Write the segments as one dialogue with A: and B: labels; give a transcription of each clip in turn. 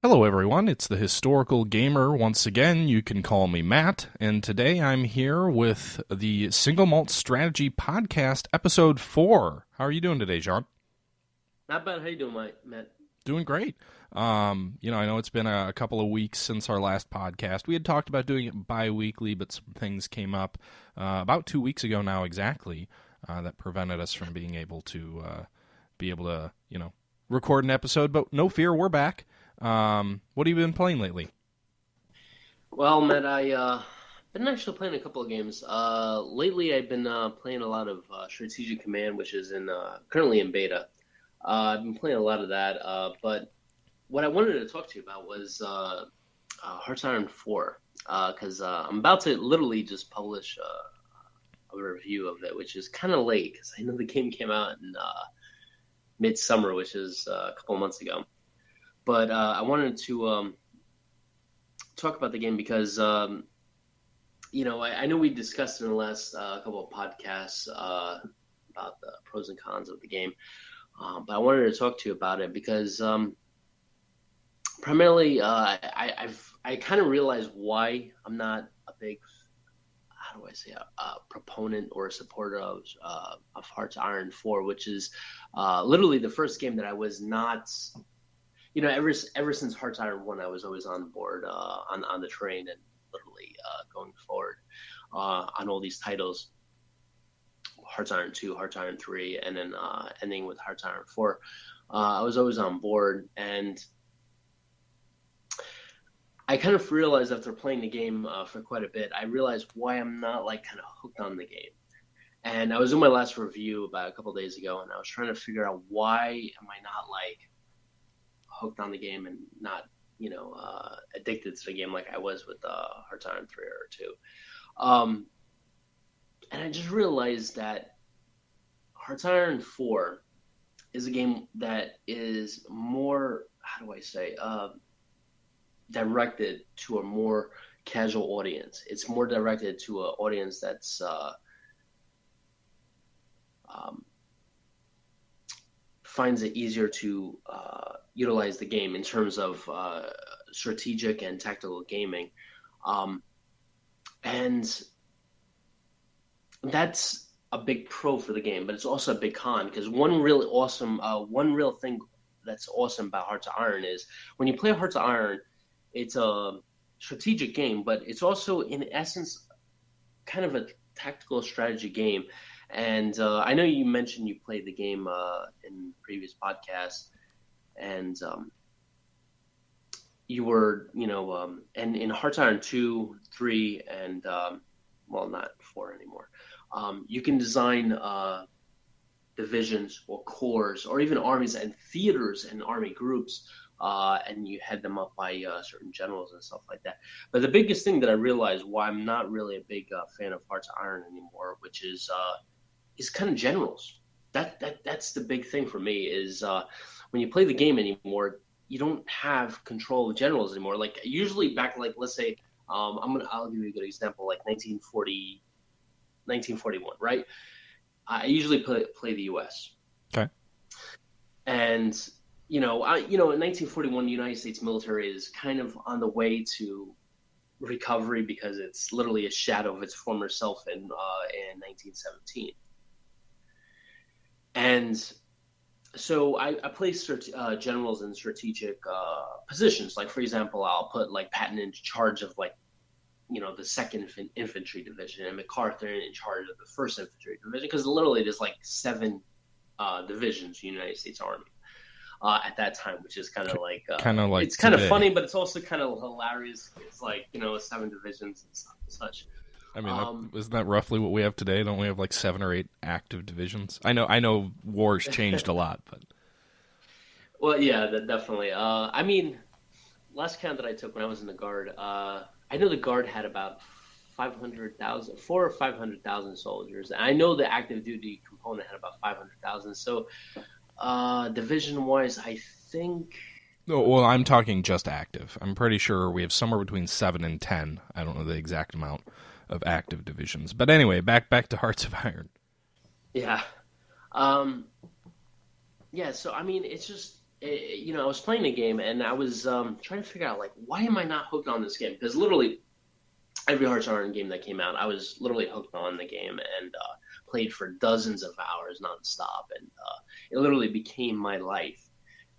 A: Hello, everyone. It's the Historical Gamer. Once again, you can call me Matt, and today I'm here with the Single Malt Strategy Podcast, Episode 4. How are you doing today, John?
B: Not bad. How you doing, Matt?
A: Doing great. I know it's been a couple of weeks since our last podcast. We had talked about doing it bi-weekly, but some things came up about 2 weeks ago now exactly that prevented us from being able to record an episode. But no fear, we're back. What have you been playing lately?
B: Well, Matt, I been actually playing a couple of games. Lately, I've been playing a lot of Strategic Command, which is in currently in beta. I've been playing a lot of that. But what I wanted to talk to you about was Hearts Iron 4, because I'm about to literally just publish a review of it, which is kind of late because I know the game came out in midsummer, which is a couple of months ago. But I wanted to talk about the game because, I know we discussed in the last couple of podcasts about the pros and cons of the game. But I wanted to talk to you about it because primarily I kind of realized why I'm not a big, how do I say, a proponent or a supporter of Hearts Iron 4, which is literally the first game that I was not. Ever since Hearts Iron 1, I was always on board on the train and literally going forward on all these titles. Hearts Iron 2, Hearts Iron 3, and then ending with Hearts Iron 4. I was always on board, and I kind of realized after playing the game for quite a bit, I realized why I'm not kind of hooked on the game. And I was doing my last review about a couple of days ago, and I was trying to figure out why am I not hooked on the game and not, addicted to the game like I was with Hearts Iron 3 or 2. And I just realized that Hearts Iron 4 is a game that is more, how do I say, directed to a more casual audience. It's more directed to an audience that's finds it easier to utilize the game in terms of strategic and tactical gaming. And that's a big pro for the game, but it's also a big con because one real thing that's awesome about Hearts of Iron is when you play Hearts of Iron, it's a strategic game, but it's also in essence kind of a tactical strategy game. And I know you mentioned you played the game in previous podcasts, and you were, and in Hearts Iron 2, 3, and, not 4 anymore, you can design divisions or corps or even armies and theaters and army groups, and you head them up by certain generals and stuff like that. But the biggest thing that I realized why I'm not really a big fan of Hearts of Iron anymore, which is kind of generals. That's the big thing for me is when you play the game anymore, you don't have control of generals anymore. Like usually back, let's say I'll give you a good example, like 1941, right? I usually play the U.S.
A: Okay.
B: And in 1941, the United States military is kind of on the way to recovery because it's literally a shadow of its former self in 1917. And so I play generals in strategic positions. Like, for example, I'll put Patton in charge of the second infantry division and MacArthur in charge of the first infantry division because literally there's 7 divisions in the United States Army at that time, which is kind of it's kind of funny, but it's also kind of hilarious. It's 7 divisions and such.
A: I mean, isn't that roughly what we have today? Don't we have 7 or 8 active divisions? I know war's changed a lot, but
B: well, yeah, definitely. I mean, last count that I took when I was in the Guard, I know the Guard had about 400,000 or 500,000 soldiers. And I know the active duty component had about 500,000. So, division-wise, I think.
A: Oh, well, I'm talking just active. I'm pretty sure we have somewhere between 7 and 10. I don't know the exact amount of active divisions. But anyway, back to Hearts of Iron.
B: Yeah. Yeah, so I mean, it's just I was playing a game and I was trying to figure out like why am I not hooked on this game? Because literally every Hearts Iron game that came out, I was literally hooked on the game and played for dozens of hours nonstop, and it literally became my life.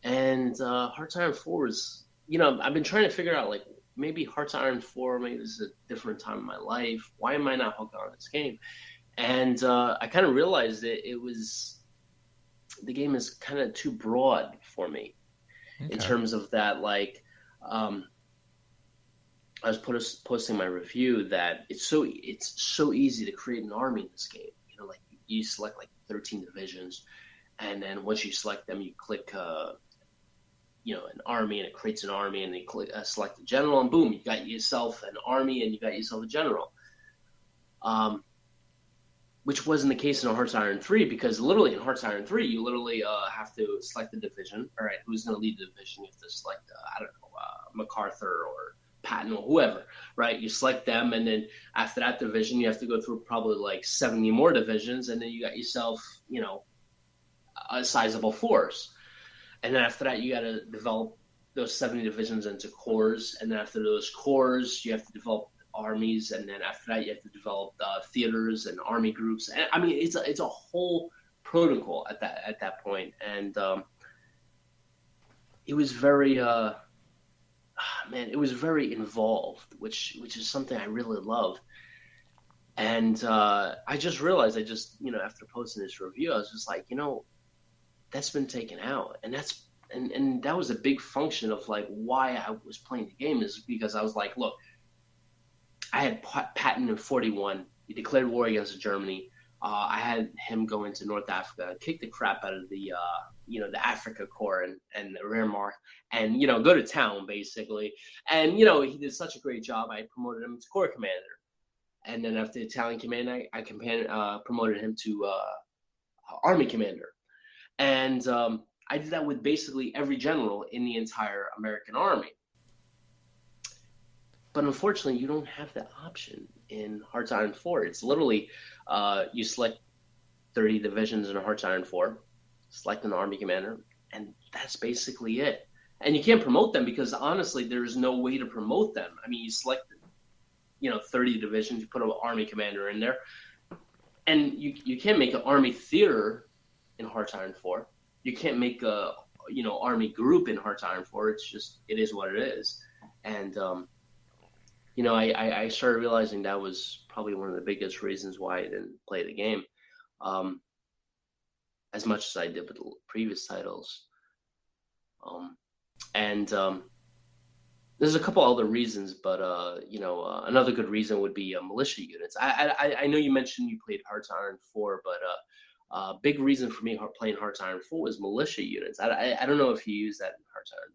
B: And Hearts Iron 4 is, I've been trying to figure out like maybe Hearts Iron 4, maybe this is a different time in my life. Why am I not hooked on this game? And I kind of realized the game is kind of too broad for me in
A: Okay.
B: terms of that. Like, I was posting my review that it's so easy to create an army in this game. Like you select like 13 divisions, and then once you select them, you click an army, and it creates an army, and you click select a general, and boom, you got yourself an army, and you got yourself a general. Which wasn't the case in Hearts Iron 3, because literally in Hearts Iron 3, you literally have to select the division. All right, who's going to lead the division? You have to select, I don't know, MacArthur or Patton or whoever, right? You select them, and then after that division, you have to go through probably like 70 more divisions, and then you got yourself, a sizable force. And then after that, you got to develop those 70 divisions into corps, and then after those corps, you have to develop armies, and then after that you have to develop theaters and army groups. And I mean, it's a whole protocol at that point, and it was very it was very involved, which is something I really love. And I just realized, after posting this review, I was just like, that's been taken out, and that was a big function of like why I was playing the game, is because I was like, look, I had Patton in 41. He declared war against Germany. I had him go into North Africa, kick the crap out of the Africa Corps and the Wehrmacht, and go to town basically. And he did such a great job. I promoted him to Corps commander, and then after Italian command, I promoted him to Army commander. And I did that with basically every general in the entire American Army. But unfortunately, you don't have that option in Hearts Iron 4. It's literally you select 30 divisions in a Hearts Iron 4, select an army commander, and that's basically it. And you can't promote them because honestly, there's no way to promote them. I mean, you select 30 divisions, you put an army commander in there, and you can't make an army theater in Hearts Iron 4. You can't make a army group in Hearts Iron 4. It is what it is. And I started realizing that was probably one of the biggest reasons why I didn't play the game as much as I did with the previous titles. And there's a couple other reasons, but another good reason would be militia units. I know you mentioned you played Hearts Iron 4, but big reason for me playing Hearts Iron 4 was militia units. I don't know if you use that in Hearts Iron.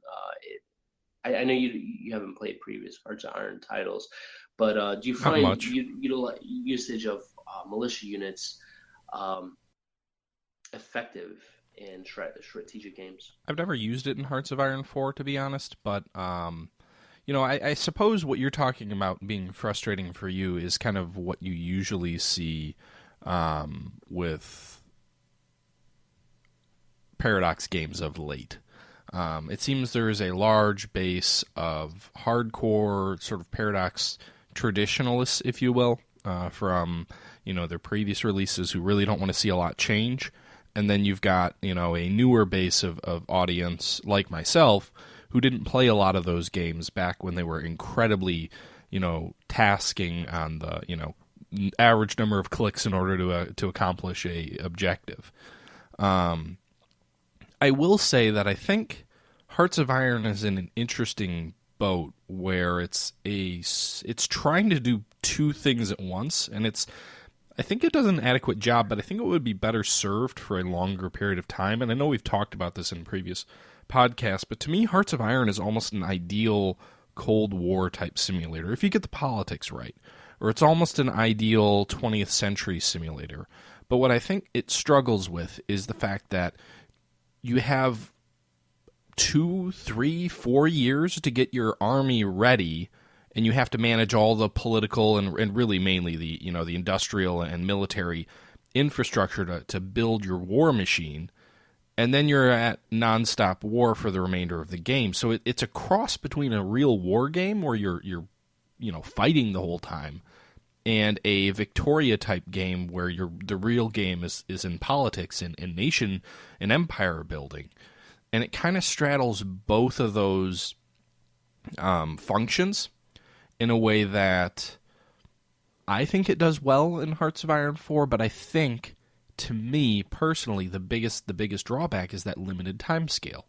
B: I know you haven't played previous Hearts Iron titles, but do you find usage of militia units effective in strategic games?
A: I've never used it in Hearts of Iron 4, to be honest, but I suppose what you're talking about being frustrating for you is kind of what you usually see with Paradox games of late. It seems there is a large base of hardcore sort of Paradox traditionalists, if you will, from their previous releases who really don't want to see a lot change. And then you've got a newer base of audience like myself who didn't play a lot of those games back when they were incredibly tasking on the average number of clicks in order to accomplish a objective. I will say that I think Hearts of Iron is in an interesting boat where it's trying to do two things at once, and I think it does an adequate job, but I think it would be better served for a longer period of time. And I know we've talked about this in previous podcasts, but to me, Hearts of Iron is almost an ideal Cold War type simulator if you get the politics right, or it's almost an ideal 20th century simulator. But what I think it struggles with is the fact that you have 2, 3, 4 years to get your army ready, and you have to manage all the political and really mainly the industrial and military infrastructure to build your war machine. and then you're at nonstop war for the remainder of the game. So it's a cross between a real war game where you're fighting the whole time, and a Victoria type game where the real game is in politics and nation and empire building. And it kind of straddles both of those functions in a way that I think it does well in Hearts of Iron 4, but I think, to me personally, the biggest drawback is that limited time scale.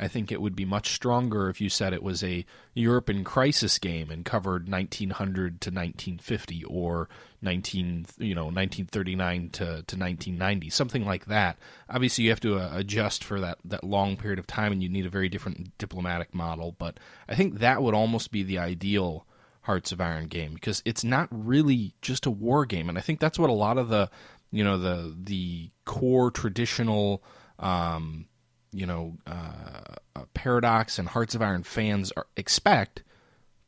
A: I think it would be much stronger if you said it was a Europe in crisis game and covered 1900 to 1950 or 1939 to 1990, something like that. Obviously, you have to adjust for that long period of time, and you need a very different diplomatic model. But I think that would almost be the ideal Hearts of Iron game, because it's not really just a war game, and I think that's what a lot of the core traditional Paradox and Hearts of Iron fans expect.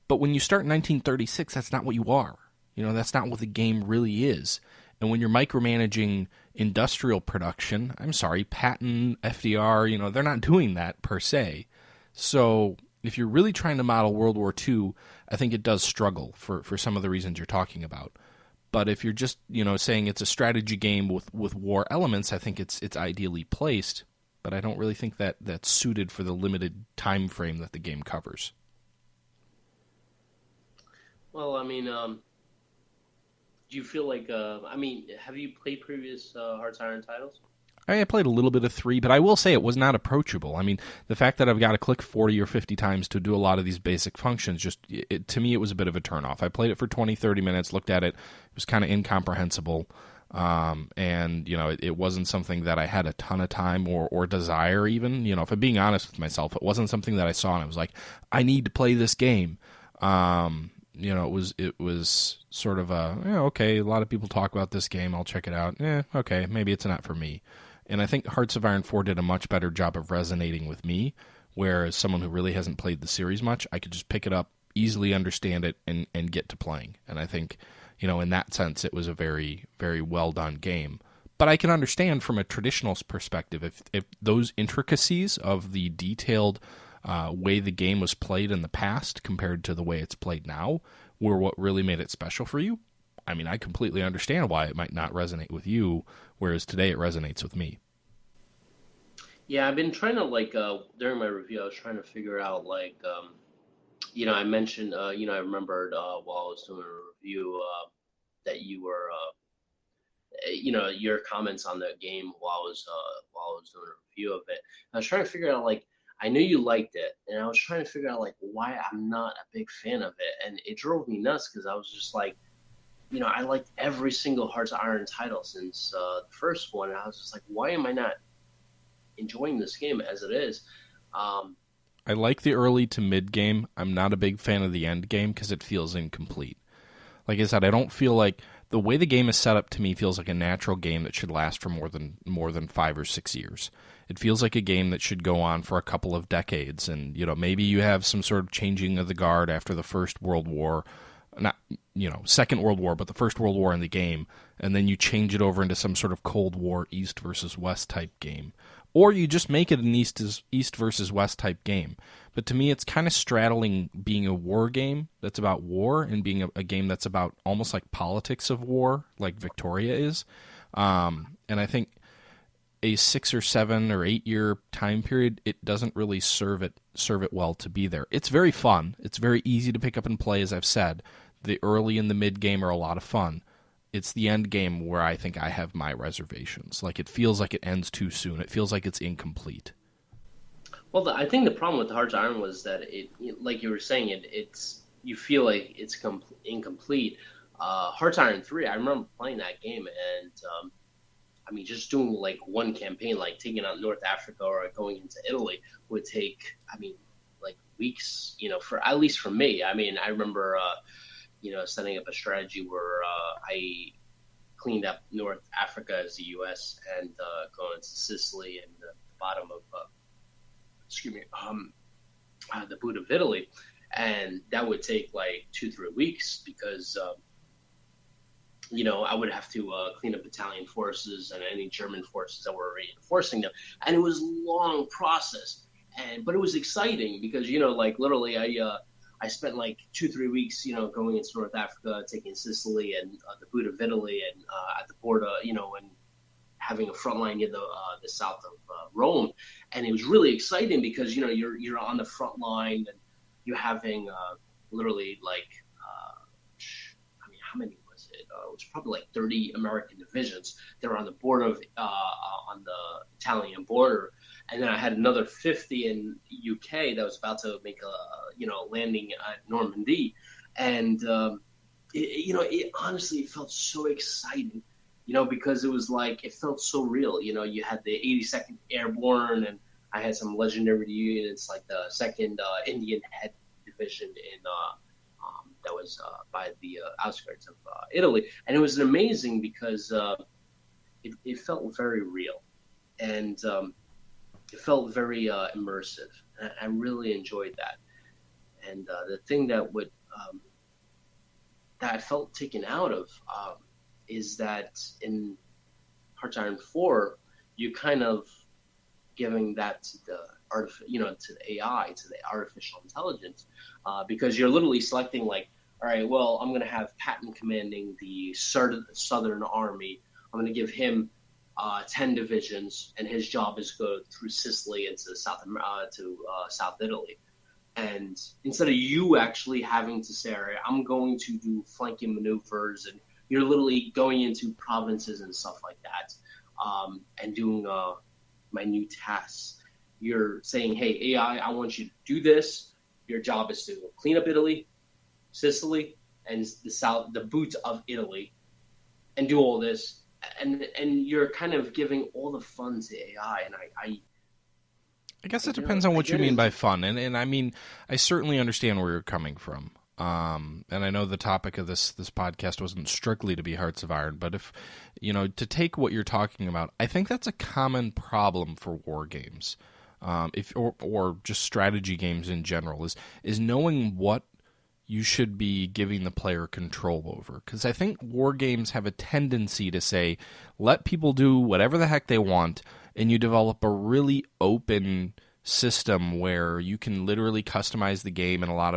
A: But when you start in 1936, that's not what you are. That's not what the game really is. And when you're micromanaging industrial production, I'm sorry, Patton, FDR, they're not doing that per se. So if you're really trying to model World War II, I think it does struggle for some of the reasons you're talking about. But if you're just, saying it's a strategy game with war elements, I think it's ideally placed. But I don't really think that's suited for the limited time frame that the game covers.
B: Well, I mean, do you feel like, have you played previous Hearts Iron titles?
A: I played a little bit of 3, but I will say it was not approachable. I mean, the fact that I've got to click 40 or 50 times to do a lot of these basic functions, to me, it was a bit of a turnoff. I played it for 20, 30 minutes, looked at it. It was kind of incomprehensible. And, it wasn't something that I had a ton of time or desire even. If I'm being honest with myself, it wasn't something that I saw and I was like, I need to play this game. It was sort of okay, a lot of people talk about this game, I'll check it out. Okay, maybe it's not for me. And I think Hearts of Iron 4 did a much better job of resonating with me, whereas someone who really hasn't played the series much, I could just pick it up, easily understand it, and get to playing. And I think, in that sense, it was a very, very well-done game. But I can understand from a traditional perspective, if those intricacies of the detailed way the game was played in the past compared to the way it's played now were what really made it special for you, I mean, I completely understand why it might not resonate with you, whereas today it resonates with me.
B: Yeah, I've been trying to, during my review, I was trying to figure out, I mentioned, I remembered while I was doing a review that you were, your comments on the game while I was doing a review of it. I was trying to figure out, I knew you liked it, and I was trying to figure out, why I'm not a big fan of it. And it drove me nuts because I was just I liked every single Hearts of Iron title since the first one. And I was just like, why am I not enjoying this game as it is?
A: I like the early to mid game. I'm not a big fan of the end game because it feels incomplete. Like I said, I don't feel like the way the game is set up to me feels like a natural game that should last for more than 5 or 6 years. It feels like a game that should go on for a couple of decades, and maybe you have some sort of changing of the guard after the First World War, not Second World War, but the First World War in the game, and then you change it over into some sort of Cold War East versus West type game. Or you just make it an East versus West type game. But to me, it's kind of straddling being a war game that's about war and being a game that's about almost like politics of war, like Victoria is. And I think a 6 or 7 or 8 year time period, it doesn't really serve it well to be there. It's very fun. It's very easy to pick up and play, as I've said. The early and the mid game are a lot of fun. It's the end game where I think I have my reservations. It feels like it ends too soon. It feels like it's incomplete.
B: Well, I think the problem with the Hearts of Iron was that like you were saying, you feel like it's incomplete. Hearts of Iron 3, I remember playing that game, and just doing one campaign, taking out North Africa or going into Italy would take, weeks. At least for me. I remember. Setting up a strategy where I cleaned up North Africa as the U.S. and going into Sicily and the bottom of, the boot of Italy. And that would take 2-3 weeks because I would have to clean up Italian forces and any German forces that were reinforcing them, and it was a long process. But it was exciting because like literally, I spent like 2-3 weeks, going into North Africa, taking Sicily and the boot of Italy, and at the border, and having a front line near the south of Rome, and it was really exciting because you're on the front line and you're having literally like how many was it? It was probably like 30 American divisions that were on the border of on the Italian border, and then I had another 50 in UK that was about to make a landing at Normandy, and it honestly felt so exciting, because it was like it felt so real. You had the 82nd Airborne, and I had some legendary units like the 2nd Indian Head Division in that was by the outskirts of Italy, and it was amazing because it felt very real, and it felt very immersive. And I really enjoyed that. And the thing that I felt taken out of is that in Hearts Iron 4, you kind of giving that to the to the AI, to the artificial intelligence, because you're literally selecting like, all right, well, I'm going to have Patton commanding the Southern Army. I'm going to give him 10 divisions, and his job is to go through Sicily and to South Italy. And instead of you actually having to say, all right, I'm going to do flanking maneuvers, and you're literally going into provinces and stuff like that, and doing minute tasks. You're saying, hey, AI, I want you to do this. Your job is to clean up Italy, Sicily, and the boot of Italy, and do all this. And you're kind of giving all the fun to AI, and
A: I guess it depends on what you mean by fun, and I mean, I certainly understand where you're coming from. And I know the topic of this podcast wasn't strictly to be Hearts of Iron, but if to take what you're talking about, I think that's a common problem for war games, or just strategy games in general, is knowing what you should be giving the player control over. Because I think war games have a tendency to say, let people do whatever the heck they want, and you develop a really open system where you can literally customize the game in a lot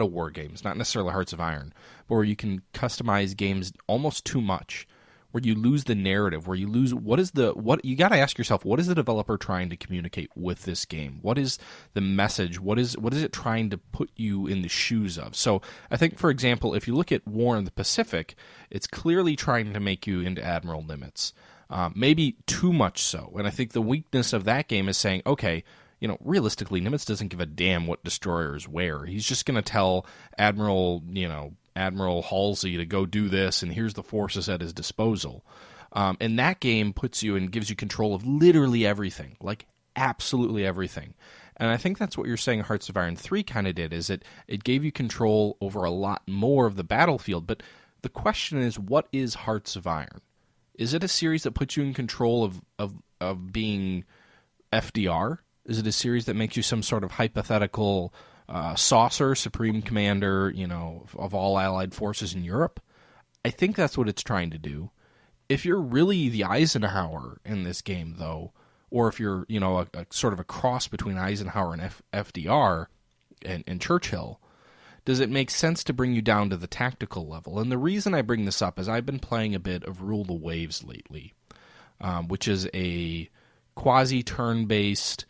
A: of war games, not necessarily Hearts of Iron, but where you can customize games almost too much, where you lose the narrative, where you lose what you got to ask yourself, what is the developer trying to communicate with this game? What is the message? What is it trying to put you in the shoes of? So I think, for example, if you look at War in the Pacific, it's clearly trying to make you into Admiral Nimitz, maybe too much so. And I think the weakness of that game is saying, okay, realistically, Nimitz doesn't give a damn what destroyers wear. He's just going to tell Admiral Halsey to go do this, and here's the forces at his disposal. And that game puts you and gives you control of literally everything, like absolutely everything. And I think that's what you're saying Hearts of Iron 3 kind of did, is it gave you control over a lot more of the battlefield. But the question is, what is Hearts of Iron? Is it a series that puts you in control of being FDR? Is it a series that makes you some sort of hypothetical saucer, supreme commander, of all allied forces in Europe? I think that's what it's trying to do. If you're really the Eisenhower in this game, though, or if you're, a sort of a cross between Eisenhower and FDR and Churchill, does it make sense to bring you down to the tactical level? And the reason I bring this up is I've been playing a bit of Rule the Waves lately, which is a quasi-turn-based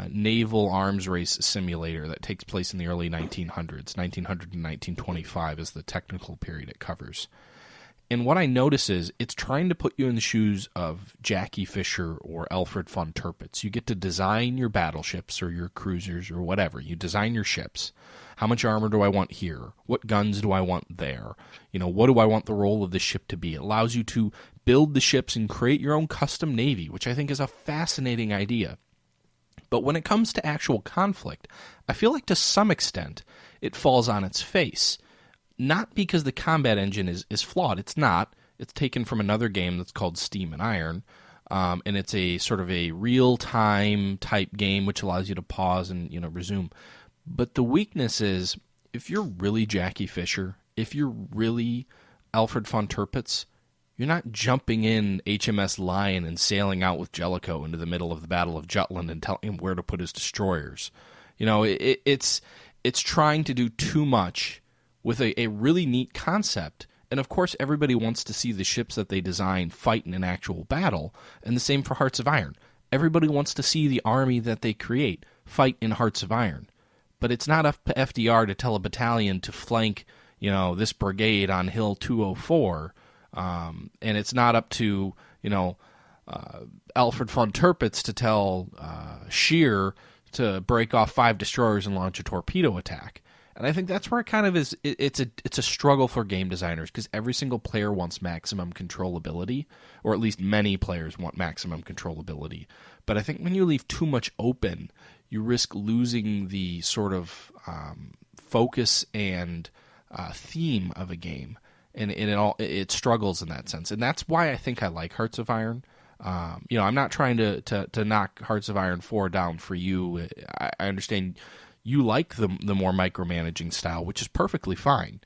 A: naval arms race simulator that takes place in the early 1900s. 1900 to 1925 is the technical period it covers. And what I notice is it's trying to put you in the shoes of Jackie Fisher or Alfred von Tirpitz. You get to design your battleships or your cruisers or whatever. You design your ships. How much armor do I want here? What guns do I want there? What do I want the role of the ship to be? It allows you to build the ships and create your own custom navy, which I think is a fascinating idea. But when it comes to actual conflict, I feel like to some extent it falls on its face. Not because the combat engine is flawed. It's not. It's taken from another game that's called Steam and Iron, and it's a sort of a real-time type game which allows you to pause and resume. But the weakness is, if you're really Jackie Fisher, if you're really Alfred von Tirpitz, You're not jumping in HMS Lion and sailing out with Jellicoe into the middle of the Battle of Jutland and telling him where to put his destroyers. It's trying to do too much with a really neat concept. And of course, everybody wants to see the ships that they design fight in an actual battle, and the same for Hearts of Iron. Everybody wants to see the army that they create fight in Hearts of Iron. But it's not up to FDR to tell a battalion to flank, this brigade on Hill 204, and it's not up to, Alfred von Tirpitz to tell Scheer to break off 5 destroyers and launch a torpedo attack. And I think that's where it kind of is. It's a struggle for game designers, because every single player wants maximum controllability, or at least many players want maximum controllability. But I think when you leave too much open, you risk losing the sort of focus and theme of a game, and it struggles in that sense. And that's why I think I like Hearts of Iron. I'm not trying to knock Hearts of Iron 4 down for you. I understand you like the more micromanaging style, which is perfectly fine.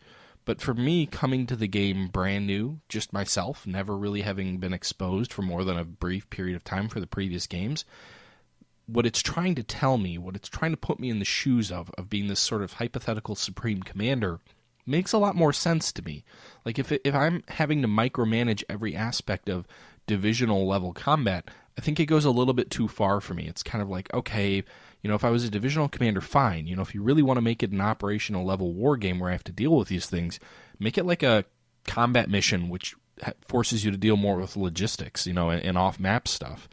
A: But for me, coming to the game brand new, just myself, never really having been exposed for more than a brief period of time for the previous games, what it's trying to tell me, what it's trying to put me in the shoes of being this sort of hypothetical supreme commander, makes a lot more sense to me. Like, if I'm having to micromanage every aspect of divisional level combat, I think it goes a little bit too far for me. It's kind of like, okay, if I was a divisional commander, fine. If you really want to make it an operational level war game where I have to deal with these things, make it like a combat mission, which forces you to deal more with logistics, and off-map stuff.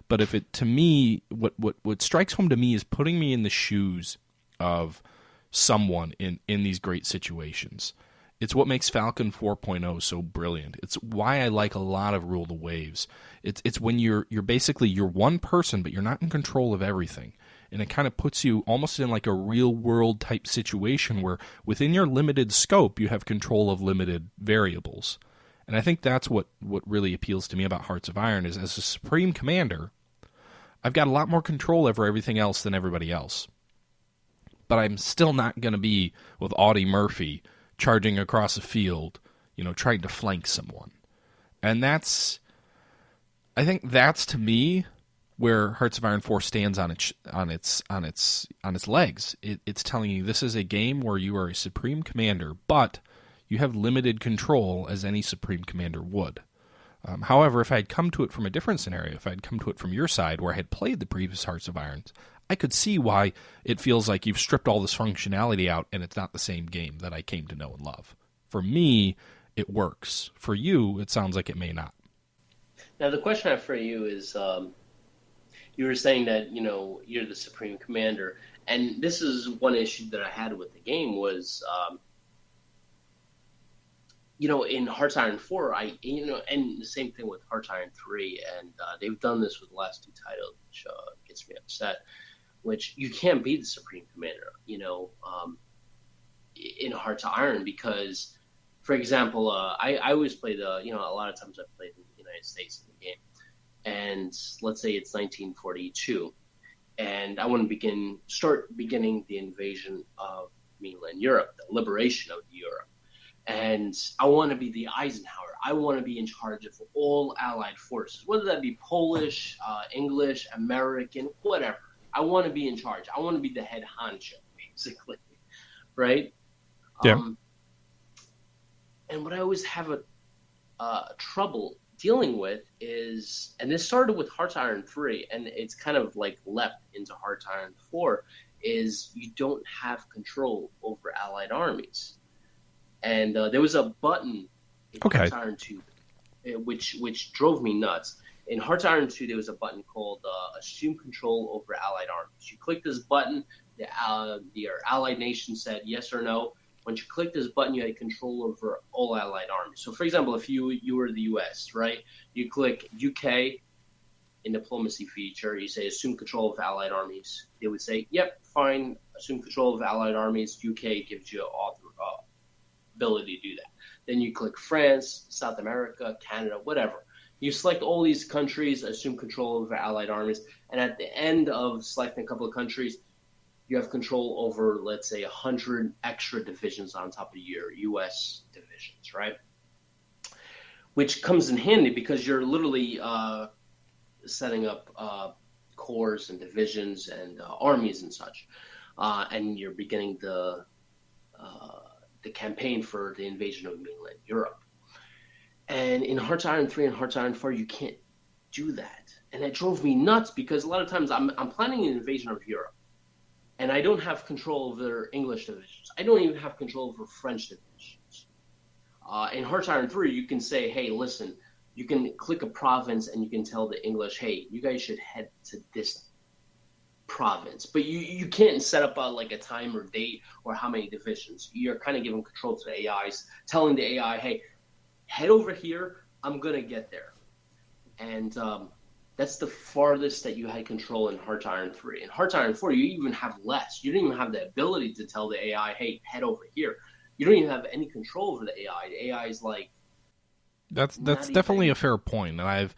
A: But if it, to me, what strikes home to me is putting me in the shoes of someone in these great situations. It's what makes Falcon 4.0 so brilliant. It's why I like a lot of Rule the Waves. It's when you're basically one person, but you're not in control of everything. And it kind of puts you almost in like a real-world type situation where within your limited scope, you have control of limited variables. And I think that's what really appeals to me about Hearts of Iron is, as a Supreme Commander, I've got a lot more control over everything else than everybody else. But I'm still not going to be with Audie Murphy charging across a field, trying to flank someone. And I think that's, to me, where Hearts of Iron 4 stands on its legs. It's telling you this is a game where you are a Supreme Commander, but you have limited control as any Supreme Commander would. However, if I had come to it from a different scenario, if I had come to it from your side where I had played the previous Hearts of Irons, I could see why it feels like you've stripped all this functionality out and it's not the same game that I came to know and love. For me, it works. For you, it sounds like it may not.
B: Now, the question I have for you is, you were saying that, you're the Supreme Commander, and this is one issue that I had with the game was, in Hearts Iron 4, and the same thing with Hearts Iron 3, and they've done this with the last 2 titles, which gets me upset, which you can't be the Supreme Commander, in Hearts of Iron, because, for example, I always play a lot of times I played in the United States in the game, and let's say it's 1942, and I want to start beginning the invasion of mainland Europe, the liberation of Europe. And I want to be the Eisenhower. I want to be in charge of all Allied forces, whether that be Polish, English, American, whatever. I want to be in charge. I want to be the head honcho, basically, right?
A: Yeah.
B: And what I always have a trouble dealing with is, and this started with Hearts Iron 3, and it's kind of like leapt into Hearts Iron 4, is you don't have control over Allied armies. And there was a button in Hearts Iron 2, which drove me nuts. In Hearts Iron 2, there was a button called Assume Control over Allied Armies. You click this button, the Allied nation said yes or no. Once you click this button, you had control over all Allied armies. So, for example, if you were the U.S., right, you click UK in diplomacy feature, you say Assume Control of Allied armies. They would say, yep, fine, assume control of Allied armies. UK gives you ability to do that. Then you click France, South America, Canada, whatever. You select all these countries, assume control over Allied armies, and at the end of selecting a couple of countries, you have control over, let's say, 100 extra divisions on top of your U.S. divisions, right? which comes in handy because you're literally setting up corps and divisions and armies and such, and you're beginning the campaign for the invasion of mainland Europe. And in Hearts Iron 3 and Hearts Iron 4, you can't do that. And it drove me nuts because a lot of times I'm planning an invasion of Europe, and I don't have control over English divisions. I don't even have control over French divisions. In Hearts Iron 3, you can say, hey, listen, you can click a province and you can tell the English, hey, you guys should head to this province. But you can't set up a time or date or how many divisions. You're kind of giving control to the AIs, telling the AI, hey, head over here, I'm going to get there. And that's the farthest that you had control in Hearts Iron 3. In Hearts Iron 4, you even have less. You don't even have the ability to tell the AI, hey, head over here. You don't even have any control over the AI. The AI is like,
A: That's definitely a fair point, and I've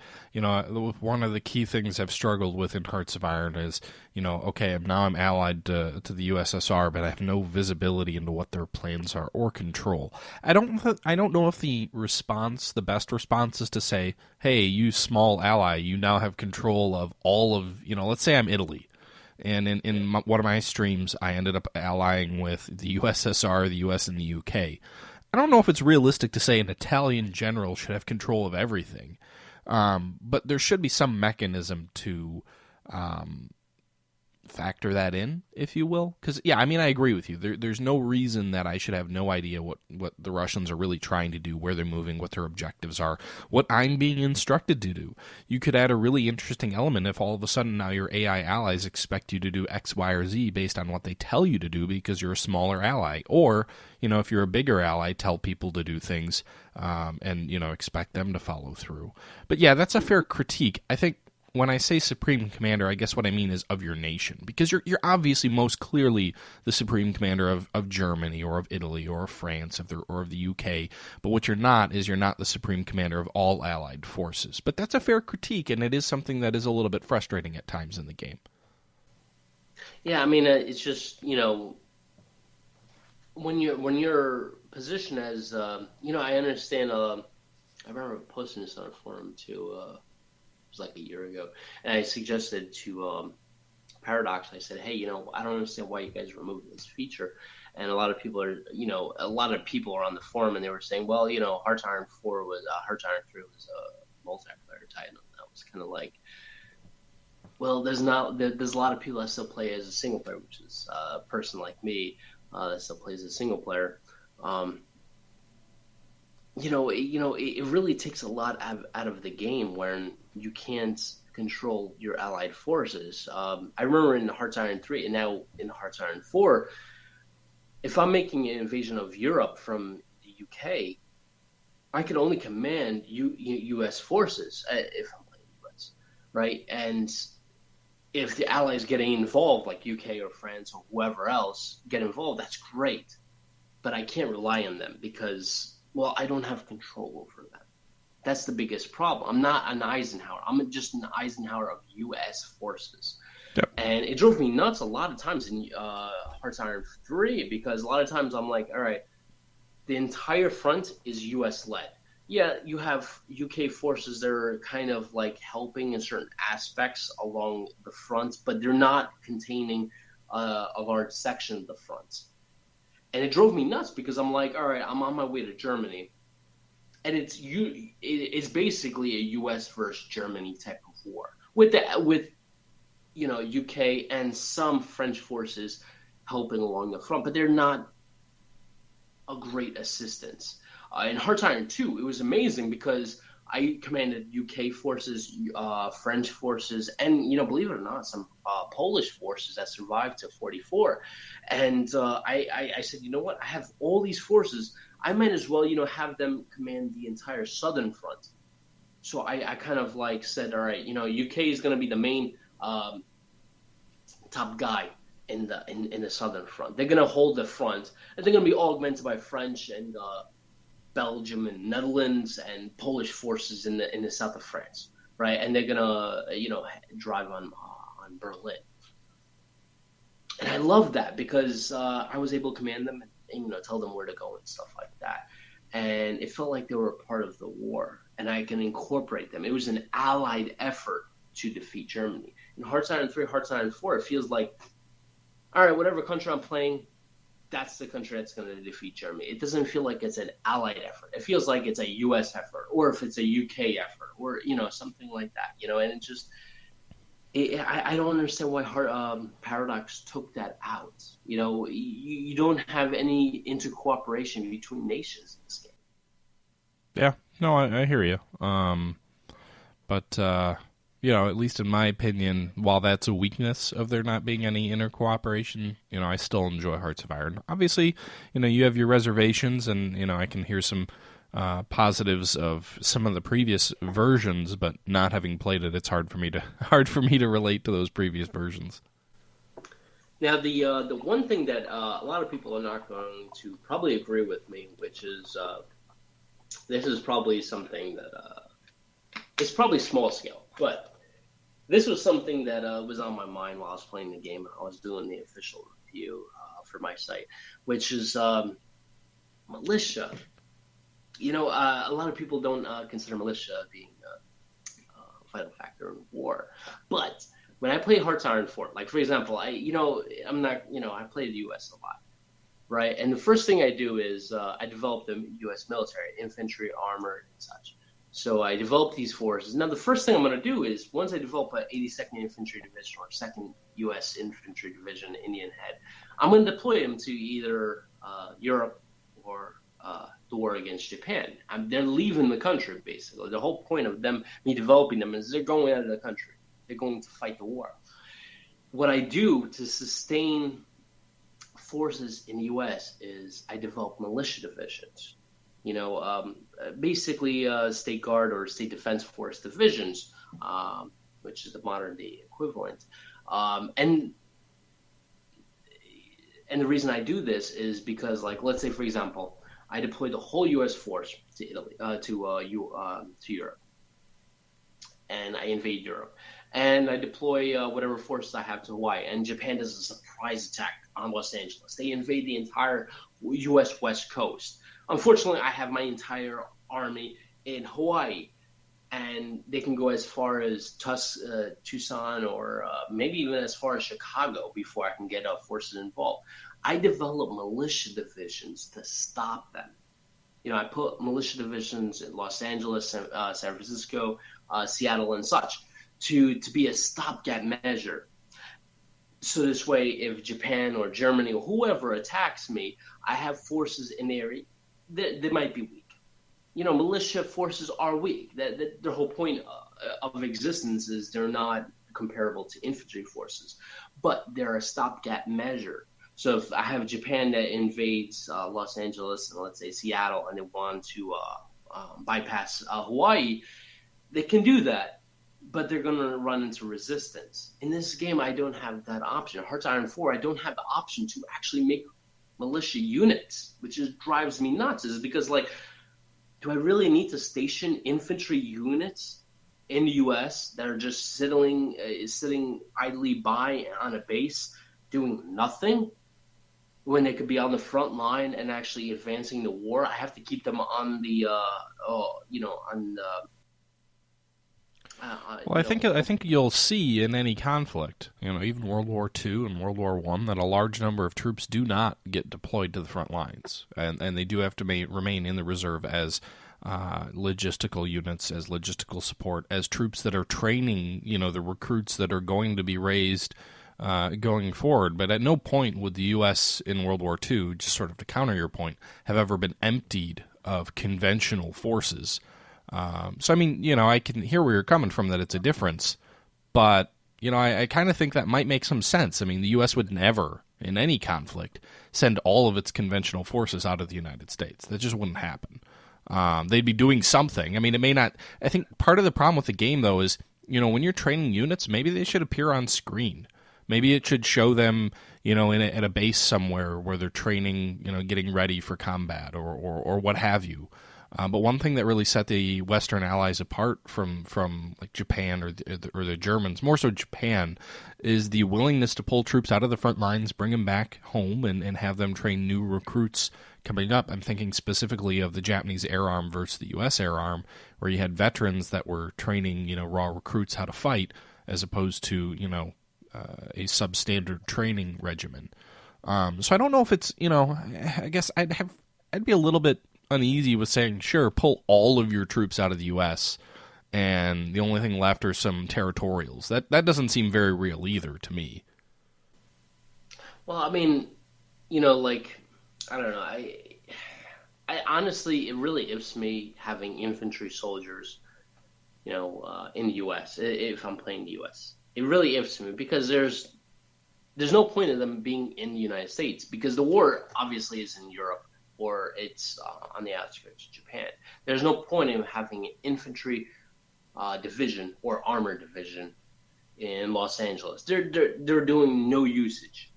A: one of the key things I've struggled with in Hearts of Iron is okay, now I'm allied to the USSR, but I have no visibility into what their plans are or control. I don't know if the best response is to say, hey, you small ally, you now have control of all of let's say I'm Italy. And in one of my streams, I ended up allying with the USSR, the US, and the UK. I don't know if it's realistic to say an Italian general should have control of everything, but there should be some mechanism to factor that in, if you will. Because, I agree with you. There's no reason that I should have no idea what the Russians are really trying to do, where they're moving, what their objectives are, what I'm being instructed to do. You could add a really interesting element if all of a sudden now your AI allies expect you to do X, Y, or Z based on what they tell you to do because you're a smaller ally. Or, if you're a bigger ally, tell people to do things and, expect them to follow through. But yeah, that's a fair critique. I think when I say Supreme Commander, I guess what I mean is of your nation, because you're obviously most clearly the Supreme Commander of Germany or of Italy or of France or of the UK, but what you're not is you're not the Supreme Commander of all allied forces. But that's a fair critique, and it is something that is a little bit frustrating at times in the game.
B: Yeah, it's just, when you're positioned as, I understand, I remember posting this on a forum too, it was like a year ago, and I suggested to Paradox, I said, hey, I don't understand why you guys removed this feature. And a lot of people are on the forum, and they were saying, well, Hearts Iron 4 was, Hearts Iron 3 was a multiplayer title. And that was kind of like, well, there's a lot of people that still play as a single player, which is a person like me that still plays as a single player. It really takes a lot out of the game when you can't control your allied forces. I remember in Hearts Iron 3 and now in Hearts Iron 4, if I'm making an invasion of Europe from the UK, I can only command U.S. forces if I'm playing U.S., right? And if the allies getting involved, like UK or France or whoever else get involved, that's great. But I can't rely on them because, well, I don't have control over them. That's the biggest problem. I'm not an Eisenhower. I'm just an Eisenhower of U.S. forces.
A: Yep.
B: And it drove me nuts a lot of times in Hearts Iron 3 because a lot of times I'm like, all right, the entire front is U.S.-led. Yeah, you have UK forces that are kind of like helping in certain aspects along the front, but they're not containing a large section of the front. And it drove me nuts because I'm like, all right, I'm on my way to Germany. And it's basically a U.S. versus Germany type of war with UK and some French forces helping along the front, but they're not a great assistance. In Hearts Iron 2, it was amazing because I commanded UK forces, French forces, and believe it or not, some Polish forces that survived to 44. And I said, you know what? I have all these forces. I might as well, have them command the entire southern front. So I kind of like said, all right, UK is going to be the main top guy in the southern front. They're going to hold the front, and they're going to be augmented by French and Belgium and Netherlands and Polish forces in the south of France, right? And they're going to drive on Berlin. And I love that because I was able to command them and tell them where to go and stuff like that. And it felt like they were a part of the war. and I can incorporate them. It was an allied effort to defeat Germany. In Hearts Iron 3, Hearts Iron 4, it feels like, all right, whatever country I'm playing, that's the country that's going to defeat Germany. It doesn't feel like it's an allied effort. It feels like it's a U.S. effort, or if it's a UK effort, or something like that. And it just, I don't understand why Paradox took that out. You don't have any intercooperation between nations in this game.
A: Yeah, no, I hear you. But at least in my opinion, while that's a weakness of there not being any intercooperation, I still enjoy Hearts of Iron. Obviously, you have your reservations, and I can hear some positives of some of the previous versions, but not having played it, it's hard for me to relate to those previous versions.
B: Now, the one thing that a lot of people are not going to probably agree with me, which is this is probably something that it's probably small scale, but this was something that was on my mind while I was playing the game and I was doing the official review for my site, which is militia. A lot of people don't consider militia being a vital factor in war, but when I play Hearts Iron 4, like for example, I play the U.S. a lot, right? And the first thing I do is I develop the U.S. military, infantry, armor, and such. So I develop these forces. Now, the first thing I'm going to do is, once I develop an 82nd Infantry Division or 2nd U.S. Infantry Division, Indian Head, I'm going to deploy them to either Europe or the war against Japan. They're leaving the country, basically. The whole point of me developing them is they're going out of the country. They're going to fight the war. What I do to sustain forces in the U.S. is I develop militia divisions. Basically State Guard or State Defense Force divisions, which is the modern day equivalent. And the reason I do this is because, like, let's say, for example, I deploy the whole U.S. force to Italy, to Europe, and I invade Europe. And I deploy whatever forces I have to Hawaii. And Japan does a surprise attack on Los Angeles. They invade the entire U.S. West Coast. Unfortunately, I have my entire army in Hawaii, and they can go as far as Tucson or maybe even as far as Chicago before I can get forces involved. I develop militia divisions to stop them. I put militia divisions in Los Angeles, San Francisco, Seattle, and such to be a stopgap measure. So this way, if Japan or Germany or whoever attacks me, I have forces in the area. They might be weak. Militia forces are weak. Their whole point of existence is they're not comparable to infantry forces, but they're a stopgap measure. So if I have Japan that invades Los Angeles and let's say Seattle, and they want to bypass Hawaii, they can do that, but they're going to run into resistance. In this game, I don't have that option. Hearts Iron 4, I don't have the option to actually make militia units, which drives me nuts. Is because, like, do I really need to station infantry units in the U.S. that are just sitting idly by on a base doing nothing when they could be on the front line and actually advancing the war? I have to keep them on the
A: Well, I think you'll see in any conflict, even World War II and World War I, that a large number of troops do not get deployed to the front lines, and they do have to remain in the reserve as logistical units, as logistical support, as troops that are training, the recruits that are going to be raised going forward. But at no point would the U.S. in World War II, just sort of to counter your point, have ever been emptied of conventional forces. So, I mean, I can hear where you're coming from, that it's a difference, but, I kind of think that might make some sense. I mean, the U.S. would never, in any conflict, send all of its conventional forces out of the United States. That just wouldn't happen. They'd be doing something. I mean, it may not. I think part of the problem with the game, though, is, when you're training units, maybe they should appear on screen. Maybe it should show them, at a base somewhere where they're training, getting ready for combat or what have you. But one thing that really set the Western Allies apart from like Japan or the Germans, more so Japan, is the willingness to pull troops out of the front lines, bring them back home, and have them train new recruits coming up. I'm thinking specifically of the Japanese Air Arm versus the U.S. Air Arm, where you had veterans that were training, raw recruits how to fight, as opposed to, a substandard training regimen. So I don't know if it's, I guess I'd be a little bit uneasy with saying, sure, pull all of your troops out of the U.S., and the only thing left are some territorials. That doesn't seem very real either to me.
B: Well, I mean, like, I don't know. I honestly, it really ifs me having infantry soldiers, in the U.S. if I'm playing the U.S. It really ifs me because there's no point in them being in the United States because the war obviously is in Europe or it's on the outskirts of Japan. There's no point in having an infantry division or armor division in Los Angeles. They're doing no usage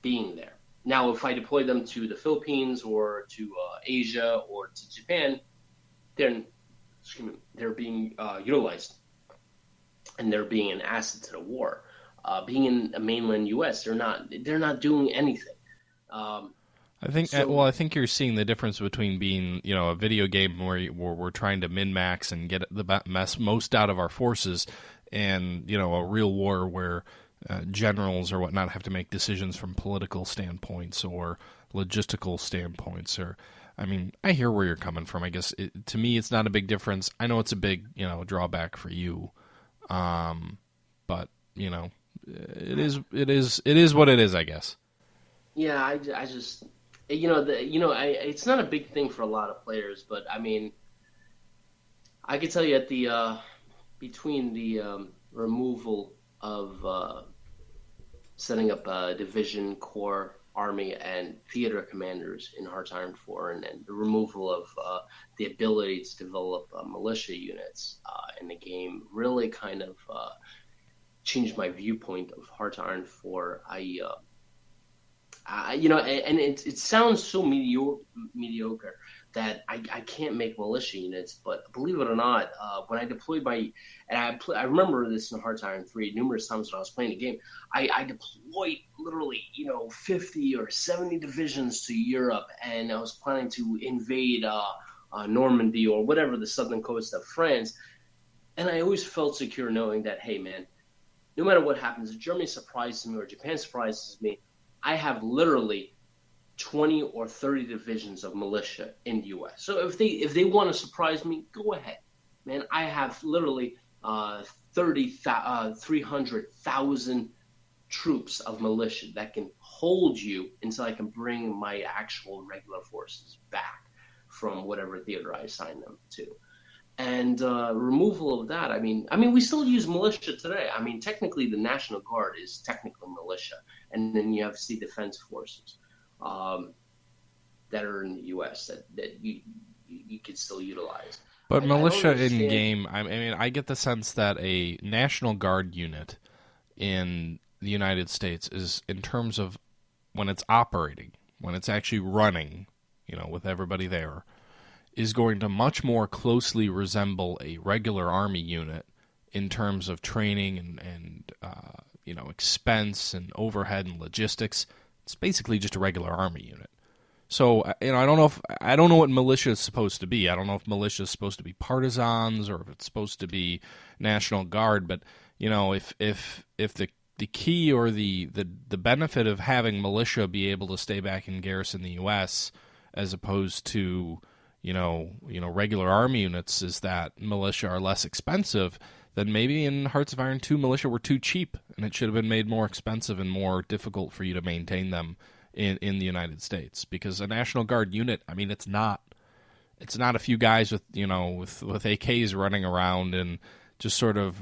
B: being there. Now, if I deploy them to the Philippines or to Asia or to Japan, then they're being utilized and they're being an asset to the war. Being in the mainland U.S., they're not doing anything.
A: I think you're seeing the difference between being, a video game where we're trying to min-max and get the most out of our forces, and a real war where generals or whatnot have to make decisions from political standpoints or logistical standpoints. Or, I mean, I hear where you're coming from. I guess to me, it's not a big difference. I know it's a big, drawback for you, but it is what it is, I guess.
B: Yeah, I just. It's not a big thing for a lot of players, but I mean, I could tell you at the between the removal of setting up a division, corps, army, and theater commanders in Hearts Iron 4, and the removal of the ability to develop militia units in the game really kind of changed my viewpoint of Hearts Iron 4. And it sounds so mediocre that I can't make militia units, but believe it or not, when I deployed I remember this in Hearts Iron 3 numerous times when I was playing the game, I deployed literally, 50 or 70 divisions to Europe, and I was planning to invade Normandy or whatever, the southern coast of France, and I always felt secure knowing that, hey man, no matter what happens, if Germany surprises me or Japan surprises me, I have literally 20 or 30 divisions of militia in the U.S. So if they want to surprise me, go ahead, man. I have literally 300,000 troops of militia that can hold you until I can bring my actual regular forces back from whatever theater I assign them to. And removal of that, I mean, we still use militia today. I mean, technically, the National Guard is technically militia, and then you have Sea Defense Forces that are in the U.S. that you could still utilize.
A: But militia in game, I mean, I get the sense that a National Guard unit in the United States is, in terms of when it's operating, when it's actually running, with everybody there, is going to much more closely resemble a regular Army unit in terms of training and expense and overhead and logistics. It's basically just a regular Army unit. So, I don't know what militia is supposed to be. I don't know if militia is supposed to be partisans or if it's supposed to be National Guard. But if the key or the benefit of having militia be able to stay back in garrison the U.S. as opposed to regular Army units is that militia are less expensive, then maybe in Hearts of Iron 2 militia were too cheap, and it should have been made more expensive and more difficult for you to maintain them in the United States. Because a National Guard unit, I mean, it's not a few guys with AKs running around and just sort of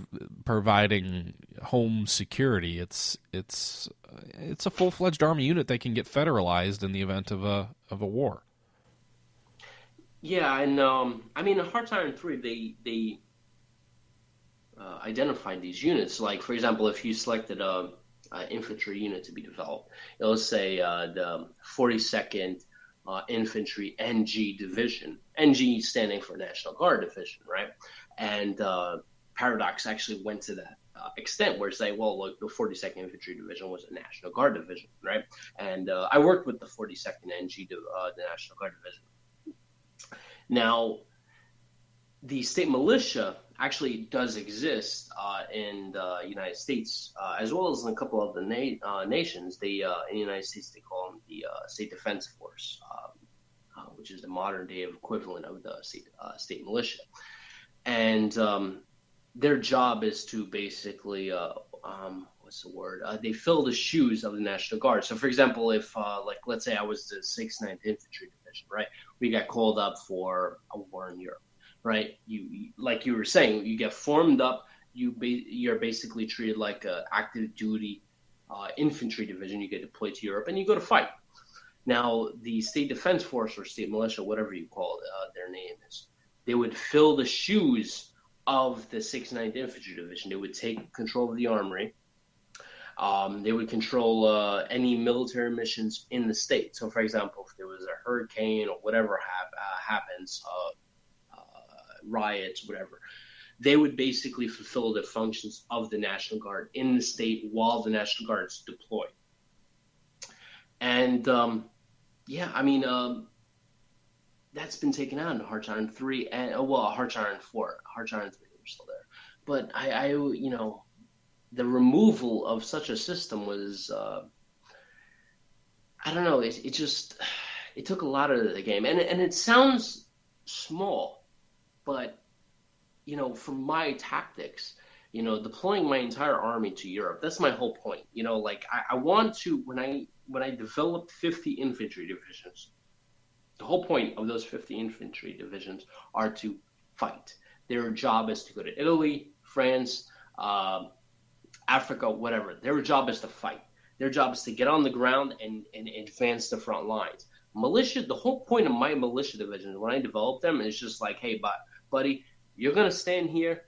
A: providing home security. It's a full-fledged Army unit that can get federalized in the event of a war.
B: Yeah, and in Hearts Iron 3, they identified these units. Like, for example, if you selected an infantry unit to be developed, it'll say the 42nd Infantry NG Division. NG standing for National Guard Division, right? And Paradox actually went to that extent where it's like, well, look, the 42nd Infantry Division was a National Guard Division, right? And I worked with the 42nd NG, the National Guard Division. Now, the state militia actually does exist in the United States, as well as in a couple of the nations. In the United States, they call them the State Defense Force, which is the modern day equivalent of the state militia. And their job is to basically, they fill the shoes of the National Guard. So, for example, if, let's say I was the 69th Infantry Division, right? We got called up for a war in Europe. Right, you like you were saying, you get formed up. You're basically treated like an active duty infantry division. You get deployed to Europe and you go to fight. Now, the State Defense Force or State Militia, whatever you call it, their name is, they would fill the shoes of the 69th Infantry Division. They would take control of the armory. They would control any military missions in the state. So, for example, if there was a hurricane or whatever happens. Riots, whatever, they would basically fulfill the functions of the National Guard in the state while the National Guard is deployed. And that's been taken out in Hearts Iron 3 and Hearts Iron 4. Hearts Iron 3 were still there, but I the removal of such a system was I don't know. It took a lot of the game, and it sounds small. But, from my tactics, deploying my entire army to Europe, that's my whole point. I want to, when I developed 50 infantry divisions, the whole point of those 50 infantry divisions are to fight. Their job is to go to Italy, France, Africa, whatever. Their job is to fight. Their job is to get on the ground and advance the front lines. Militia, the whole point of my militia divisions, when I developed them, is just like, hey, buddy, you're going to stand here.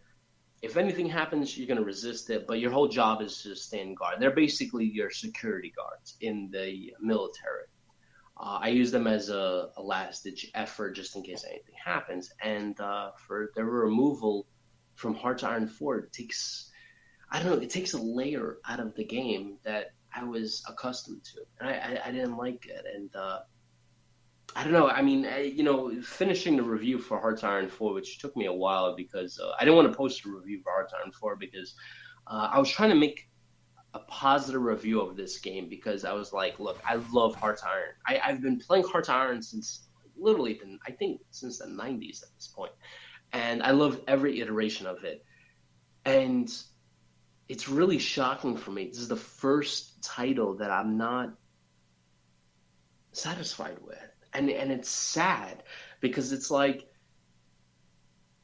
B: If anything happens, you're going to resist it, but your whole job is to stand guard. They're basically your security guards in the military. I use them as a last-ditch effort just in case anything happens. And for their removal from Hearts Iron 4, it takes a layer out of the game that I was accustomed to. And I didn't like it. And I don't know. I mean, finishing the review for Hearts Iron 4, which took me a while because I didn't want to post a review for Hearts Iron 4 because I was trying to make a positive review of this game because I was like, look, I love Hearts Iron. I've been playing Hearts Iron since since the 90s at this point. And I love every iteration of it. And it's really shocking for me. This is the first title that I'm not satisfied with. And it's sad because it's like,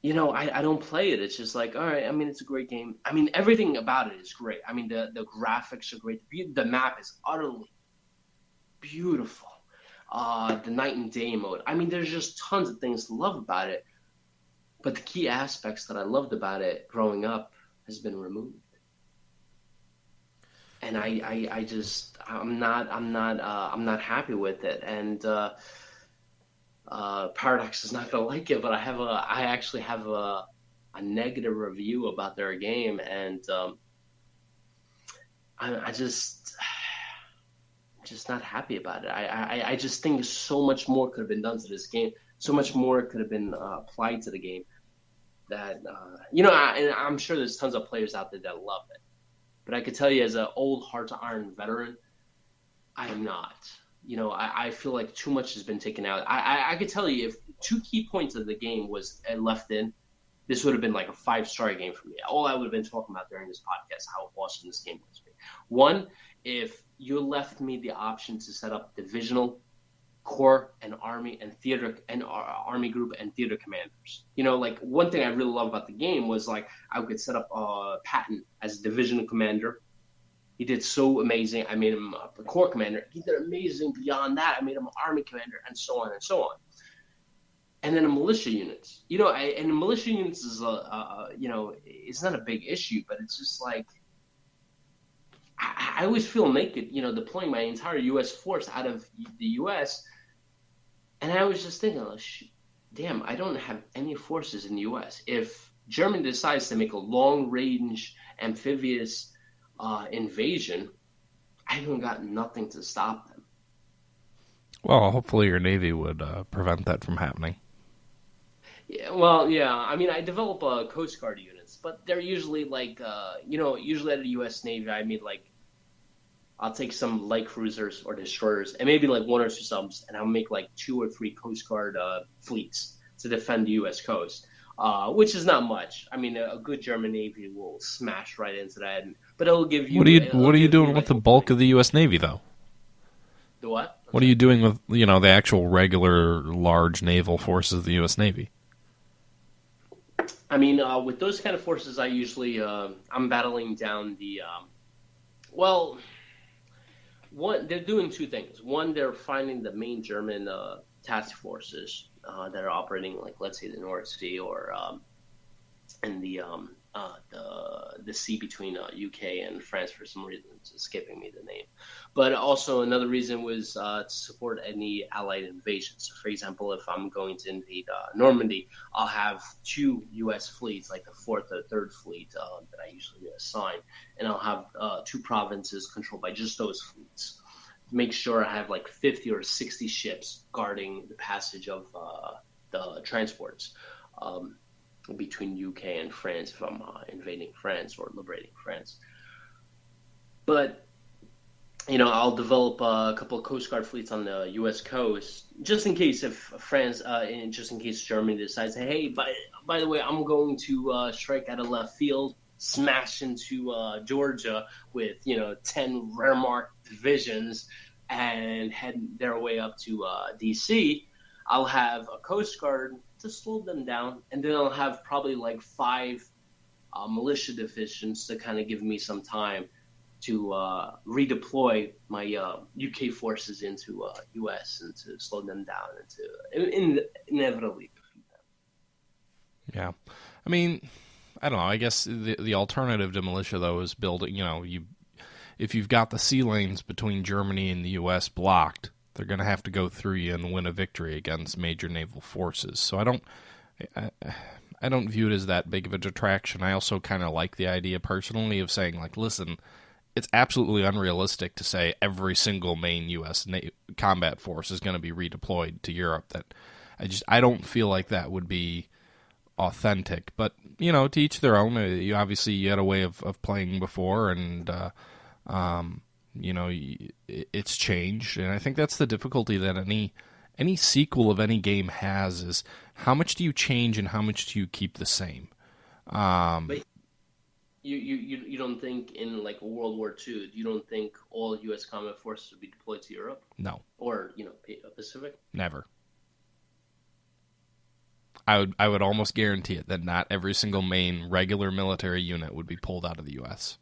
B: I don't play it. It's just like, all right, I mean, it's a great game. I mean, everything about it is great. I mean, the graphics are great. The map is utterly beautiful. The night and day mode. I mean, there's just tons of things to love about it. But the key aspects that I loved about it growing up has been removed. And I'm not happy with it. And Paradox is not going to like it, but I actually have a negative review about their game, and I'm just not happy about it. I just think so much more could have been done to this game. So much more could have been applied to the game. That and I'm sure there's tons of players out there that love it. But I could tell you, as an old Hearts Iron veteran, I am not. I feel like too much has been taken out. I could tell you if two key points of the game was left in, this would have been like a 5-star game for me. All I would have been talking about during this podcast, how awesome this game was. One, if you left me the option to set up divisional, corps, and army and theater and army group and theater commanders. Like one thing I really love about the game was like I could set up Patton as a divisional commander. He did so amazing. I made him a corps commander. He did amazing beyond that. I made him an army commander, and so on and so on. And then the militia units. And the militia units is it's not a big issue, but it's just like I always feel naked. Deploying my entire U.S. force out of the U.S. And I was just thinking, like, damn, I don't have any forces in the U.S. If Germany decides to make a long-range amphibious invasion, I haven't got nothing to stop them.
A: Well, hopefully your Navy would prevent that from happening.
B: Yeah, well, yeah. I mean, I develop Coast Guard units, but they're usually like, usually at the U.S. Navy, I mean, like, I'll take some light cruisers or destroyers and maybe like one or two subs, and I'll make like 2 or 3 Coast Guard fleets to defend the U.S. coast, which is not much. I mean, a good German Navy will smash right into that, but it'll give you.
A: What are you doing with the bulk of the U.S. Navy, though?
B: The what?
A: What are you doing with the actual regular large naval forces of the U.S. Navy?
B: I mean, with those kind of forces, I usually I'm battling down the well. One, they're doing two things. One, they're finding the main German task forces that are operating, like let's say the North Sea or in the sea between UK and France. For some reason, it's escaping me the name. But also another reason was to support any Allied invasions. So, for example, if I'm going to invade Normandy, I'll have 2 U.S. fleets, like the 4th or 3rd Fleet that I usually assign, and I'll have 2 provinces controlled by just those fleets. Make sure I have like 50 or 60 ships guarding the passage of the transports between UK and France if I'm invading France or liberating France. But I'll develop a couple of Coast Guard fleets on the U.S. coast, just in case if France, and just in case Germany decides, hey, by the way, I'm going to strike out of left field, smash into Georgia with 10 Wehrmacht divisions, and head their way up to D.C. I'll have a Coast Guard to slow them down, and then I'll have probably like 5 militia divisions to kind of give me some time to redeploy my UK forces into US and to slow them down and to inevitably defeat them.
A: Yeah. I mean, I don't know. I guess the alternative to militia, though, is building, if you've got the sea lanes between Germany and the US blocked, they're going to have to go through you and win a victory against major naval forces. So I don't view it as that big of a detraction. I also kind of like the idea personally of saying, like, listen, it's absolutely unrealistic to say every single main U.S. combat force is going to be redeployed to Europe. That I don't feel like that would be authentic. But to each their own. You had a way of playing before, and it's changed. And I think that's the difficulty that any sequel of any game has is how much do you change and how much do you keep the same.
B: But you don't think in like World War II, you don't think all U.S. combat forces would be deployed to Europe?
A: No.
B: Or Pacific?
A: Never. I would almost guarantee it that not every single main regular military unit would be pulled out of the U.S.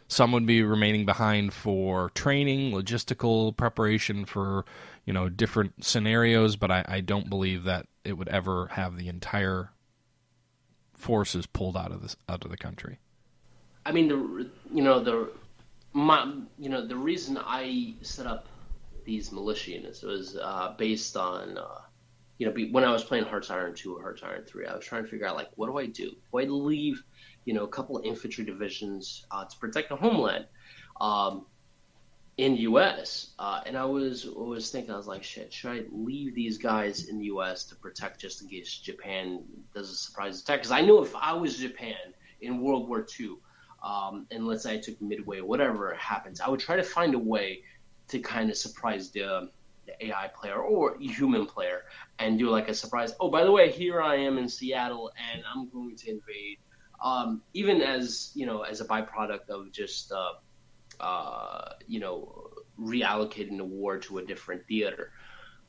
A: Some would be remaining behind for training, logistical preparation for different scenarios, but I don't believe that it would ever have the entire forces pulled out of the country.
B: I mean, the reason I set up these militia units was based on when I was playing Hearts Iron 2 or Hearts Iron 3, I was trying to figure out, like, what do I do? Do I leave a couple of infantry divisions to protect the homeland in the U.S.? And I was thinking, I was like, shit, should I leave these guys in the U.S. to protect just in case Japan does a surprise attack? Because I know if I was Japan in World War II, and let's say I took Midway, whatever happens, I would try to find a way to kind of surprise the AI player or human player and do like a surprise. Oh, by the way, here I am in Seattle and I'm going to invade. Even as as a byproduct of just reallocating the war to a different theater.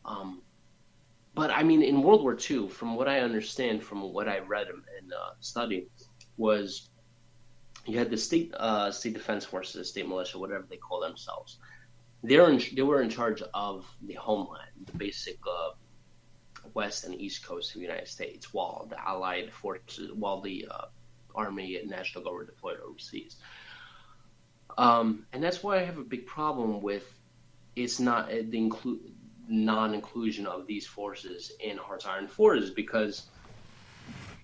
B: But I mean, in World War II, from what I understand, from what I read and studied, was you had the state defense forces, state militia, whatever they call themselves. They were in charge of the homeland, the basic west and east coast of the United States, while the Allied forces, while the Army and National Guard were deployed overseas. And that's why I have a big problem with it's not the non-inclusion of these forces in Hearts Iron 4 is because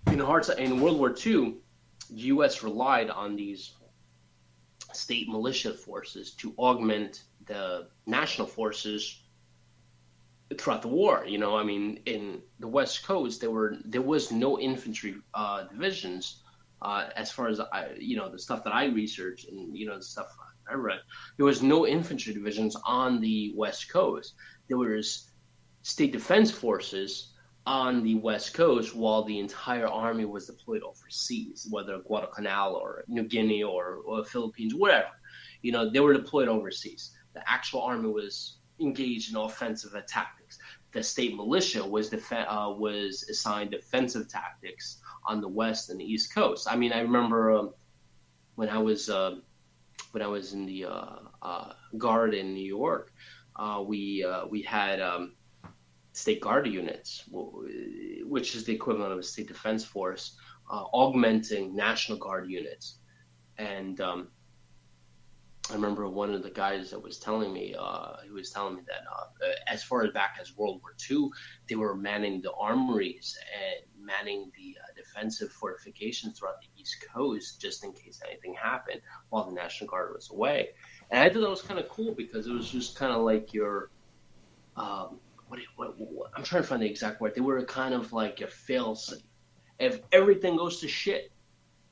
B: in World War II, the U.S. relied on these state militia forces to augment the national forces throughout the war. I mean, in the West Coast, there was no infantry divisions. As far as the stuff that I researched and the stuff I read, there was no infantry divisions on the West Coast. There was state defense forces on the West Coast while the entire army was deployed overseas, whether Guadalcanal or New Guinea or Philippines, whatever. They were deployed overseas. The actual army was engaged in offensive tactics. The state militia was assigned defensive tactics on the West and the East Coast. I mean, I remember when I was in the Guard in New York, we had State Guard units, which is the equivalent of a state defense force, augmenting National Guard units. And I remember one of the guys that was telling me, that as far as back as World War II, they were manning the armories and manning the defensive fortifications throughout the East Coast just in case anything happened while the National Guard was away. And I thought that was kind of cool because it was just kind of like your I'm trying to find the exact word. They were kind of like your fail-safe. If everything goes to shit,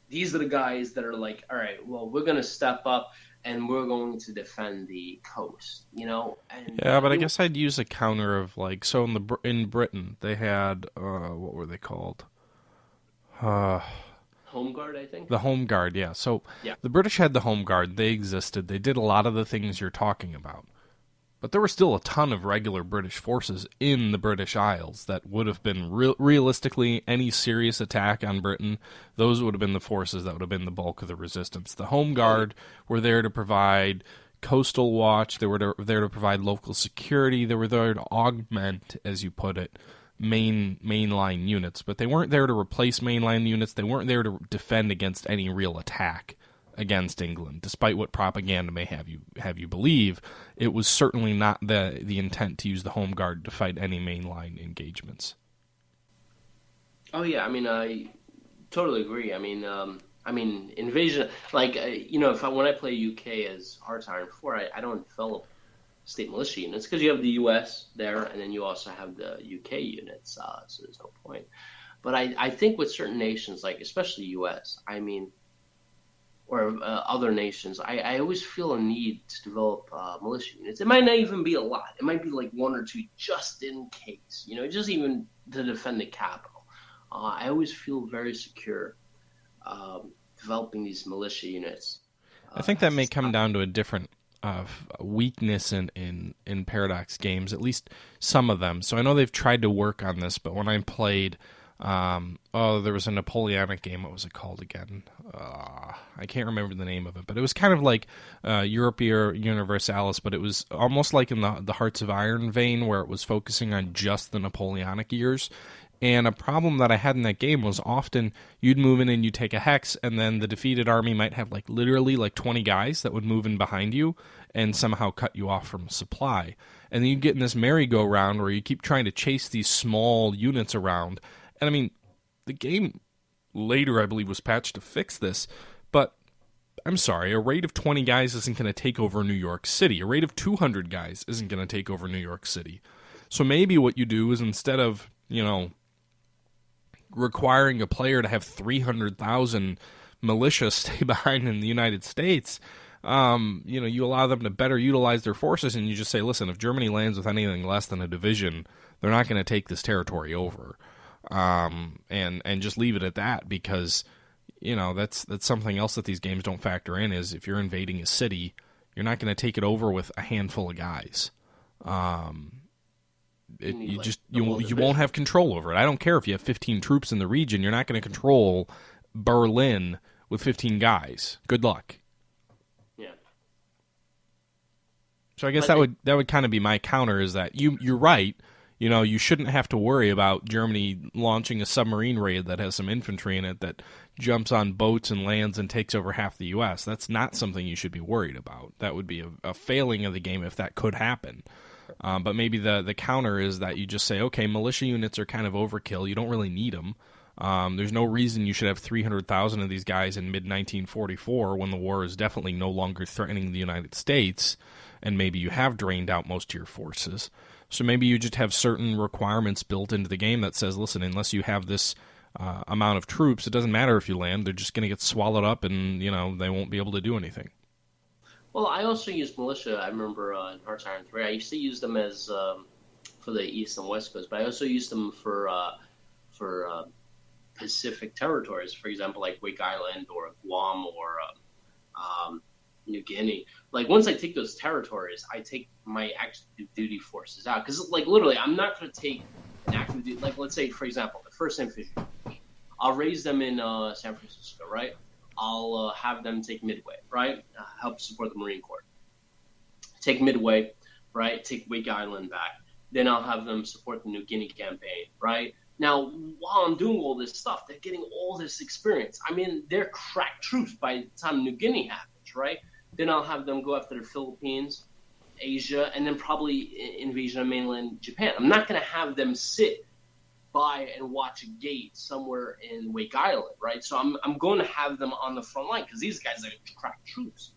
B: these are the guys that are like, all right, well, we're going to step up and we're going to defend the coast, And,
A: yeah, but I guess I'd use a counter of like, so in Britain they had what were they called?
B: Home Guard, I think.
A: The Home Guard, yeah. So
B: yeah.
A: The British had the Home Guard. They existed. They did a lot of the things you're talking about. But there were still a ton of regular British forces in the British Isles that would have been realistically any serious attack on Britain. Those would have been the forces that would have been the bulk of the resistance. The Home Guard were there to provide coastal watch. They were there to provide local security. They were there to augment, as you put it, mainline units. But they weren't there to replace mainline units. They weren't there to defend against any real attack against England, despite what propaganda may have you believe. It was certainly not the intent to use the Home Guard to fight any mainline engagements.
B: Oh yeah, I mean, I totally agree. I mean, invasion, like when I play UK as Hearts Iron 4, I don't develop state militia units because you have the US there, and then you also have the UK units, so there's no point. But I think with certain nations, like especially US, or other nations, I always feel a need to develop militia units. It might not even be a lot. It might be like one or two just in case, just even to defend the capital. I always feel very secure developing these militia units.
A: I think that may come down to a different weakness in Paradox games, at least some of them. So I know they've tried to work on this, but when I played... there was a Napoleonic game. What was it called again? I can't remember the name of it, but it was kind of like Europea Universalis, but it was almost like in the Hearts of Iron vein, where it was focusing on just the Napoleonic years. And a problem that I had in that game was often you'd move in and you'd take a hex, and then the defeated army might have literally 20 guys that would move in behind you and somehow cut you off from supply. And then you get in this merry-go-round where you keep trying to chase these small units around. And I mean, the game later, I believe, was patched to fix this, but I'm sorry, a raid of 20 guys isn't going to take over New York City. A raid of 200 guys isn't going to take over New York City. So maybe what you do is instead of, requiring a player to have 300,000 militia stay behind in the United States, you allow them to better utilize their forces, and you just say, listen, if Germany lands with anything less than a division, they're not going to take this territory over. And just leave it at that, because that's something else that these games don't factor in, is if you're invading a city, you're not going to take it over with a handful of guys. You won't have control over it. I don't care if you have 15 troops in the region, you're not going to control Berlin with 15 guys. Good luck.
B: Yeah.
A: So I guess that would kind of be my counter, is that you're right. You shouldn't have to worry about Germany launching a submarine raid that has some infantry in it that jumps on boats and lands and takes over half the U.S. That's not something you should be worried about. That would be a failing of the game if that could happen. But maybe the counter is that you just say, okay, militia units are kind of overkill. You don't really need them. There's no reason you should have 300,000 of these guys in mid-1944 when the war is definitely no longer threatening the United States, and maybe you have drained out most of your forces. So maybe you just have certain requirements built into the game that says, listen, unless you have this amount of troops, it doesn't matter if you land. They're just going to get swallowed up, and they won't be able to do anything.
B: Well, I also use militia. I remember in Hearts Iron 3, I used to use them as for the East and West Coast, but I also used them for Pacific territories, for example, like Wake Island or Guam or New Guinea. Like, once I take those territories, I take my active duty forces out. Because, like, literally, I'm not going to take an active duty. Like, let's say, for example, the 1st Infantry. I'll raise them in San Francisco, right? I'll have them take Midway, right? Help support the Marine Corps. Take Midway, right? Take Wake Island back. Then I'll have them support the New Guinea campaign, right? Now, while I'm doing all this stuff, they're getting all this experience. I mean, they're crack troops by the time New Guinea happens, right? Then I'll have them go after the Philippines, Asia, and then probably invasion of mainland Japan. I'm not going to have them sit by and watch a gate somewhere in Wake Island, right? So I'm going to have them on the front line because these guys are crack troops.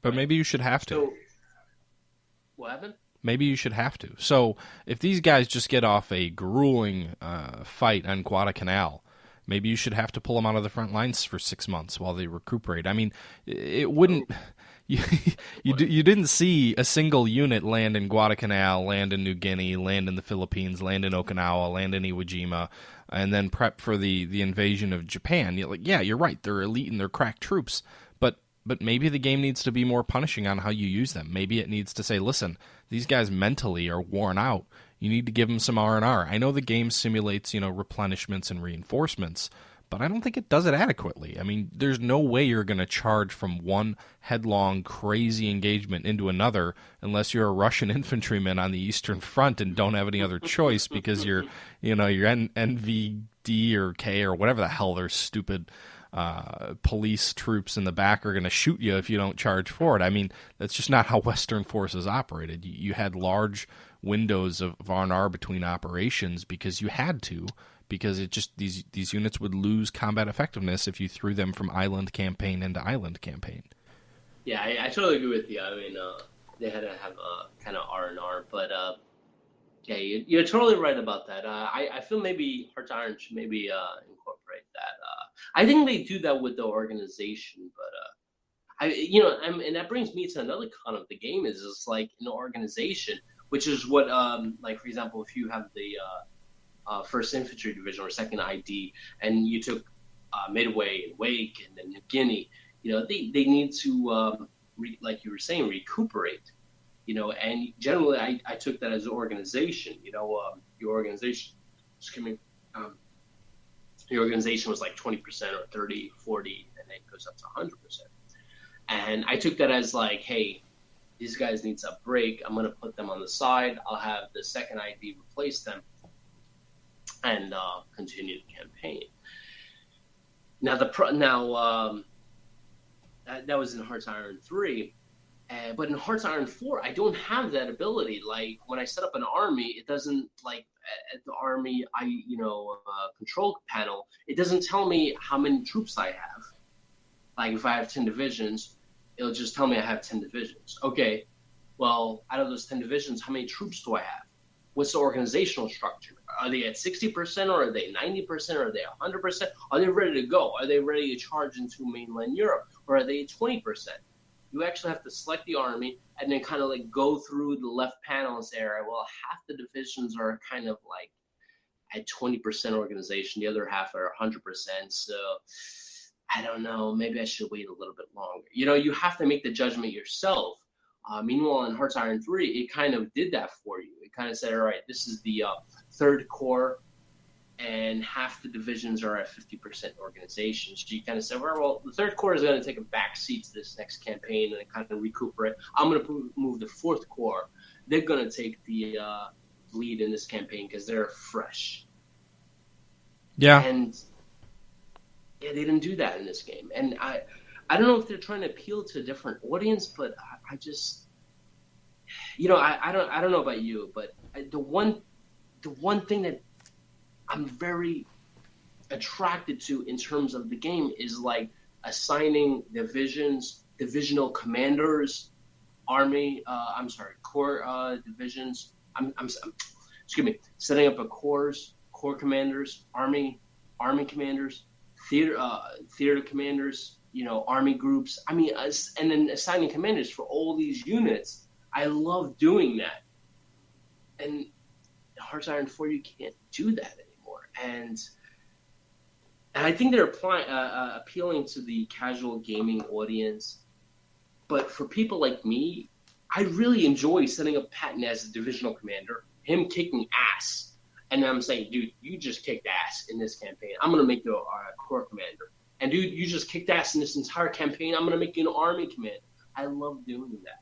A: But maybe you should have to.
B: So, what happened?
A: Maybe you should have to. So if these guys just get off a grueling fight on Guadalcanal, maybe you should have to pull them out of the front lines for 6 months while they recuperate. I mean, it wouldn't... You didn't see a single unit land in Guadalcanal, land in New Guinea, land in the Philippines, land in Okinawa, land in Iwo Jima, and then prep for the invasion of Japan. You're right. They're elite and they're crack troops. But maybe the game needs to be more punishing on how you use them. Maybe it needs to say, listen, these guys mentally are worn out. You need to give them some R&R. I know the game simulates, replenishments and reinforcements, but I don't think it does it adequately. I mean, there's no way you're going to charge from one headlong, crazy engagement into another unless you're a Russian infantryman on the Eastern Front and don't have any other choice because your NVD or K or whatever the hell their stupid police troops in the back are going to shoot you if you don't charge forward. I mean, that's just not how Western forces operated. You had large windows of R&R between operations because you had to, because it just these units would lose combat effectiveness if you threw them from island campaign into island campaign.
B: Yeah, I totally agree with you. I mean, they had to have a kind of R&R, but yeah, you're totally right about that. I feel maybe Hearts Iron should maybe incorporate that. I think they do that with the organization, but and that brings me to another con of the game is it's like an organization, which is what like, for example, if you have the 1st Infantry Division or 2nd ID, and you took Midway and Wake and then New Guinea, they need to, like you were saying, recuperate, and generally I took that as an organization, your organization, your organization was like 20% or 30, 40, and then it goes up to 100%. And I took that as like, hey, these guys need a break. I'm going to put them on the side. I'll have the 2nd ID replace them and continue the campaign. Now, that was in Hearts Iron 3. But in Hearts Iron 4, I don't have that ability. Like, when I set up an army, it doesn't, like, at the army control panel, it doesn't tell me how many troops I have. Like, if I have 10 divisions, it'll just tell me I have 10 divisions. Okay, well, out of those 10 divisions, how many troops do I have? What's the organizational structure? Are they at 60%, or are they 90%, or are they 100%? Are they ready to go? Are they ready to charge into mainland Europe, or are they at 20%? You actually have to select the army and then kind of like go through the left panel and say, all right, well, half the divisions are kind of like at 20% organization, the other half are 100%. So I don't know, maybe I should wait a little bit longer. You have to make the judgment yourself. Meanwhile, in Hearts Iron 3, it kind of did that for you. It kind of said, all right, this is the 3rd Corps, and half the divisions are at 50% organization. So you kind of say, well, the 3rd Corps is going to take a back seat to this next campaign and kind of recuperate. I'm going to move the 4th Corps. They're going to take the lead in this campaign because they're fresh.
A: Yeah.
B: And yeah, they didn't do that in this game. And I don't know if they're trying to appeal to a different audience, but I just I don't know about you, but the one thing that I'm very attracted to in terms of the game is like assigning divisional commanders, corps divisions. Excuse me, setting up corps commanders, army commanders, theater commanders, army groups. And then assigning commanders for all these units. I love doing that. And Hearts Iron 4, you can't do that anymore. And I think they're appealing to the casual gaming audience. But for people like me, I really enjoy setting up Patton as a divisional commander, him kicking ass. And then I'm saying, dude, you just kicked ass in this campaign. I'm going to make you a corps commander. And dude, you just kicked ass in this entire campaign. I'm going to make you an army commander. I love doing that.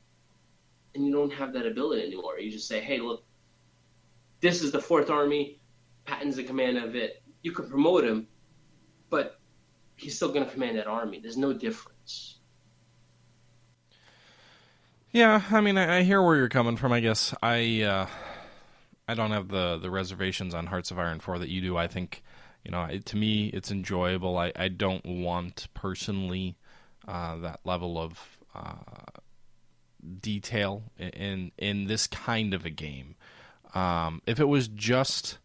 B: And you don't have that ability anymore. You just say, hey, look, this is the 4th Army. Patton's the command of it. You could promote him, but he's still going to command that army. There's no difference.
A: Yeah, I mean, I hear where you're coming from. I guess I don't have the reservations on Hearts of Iron 4 that you do. I think, to me, it's enjoyable. I don't want, personally, that level of detail in this kind of a game. If it was just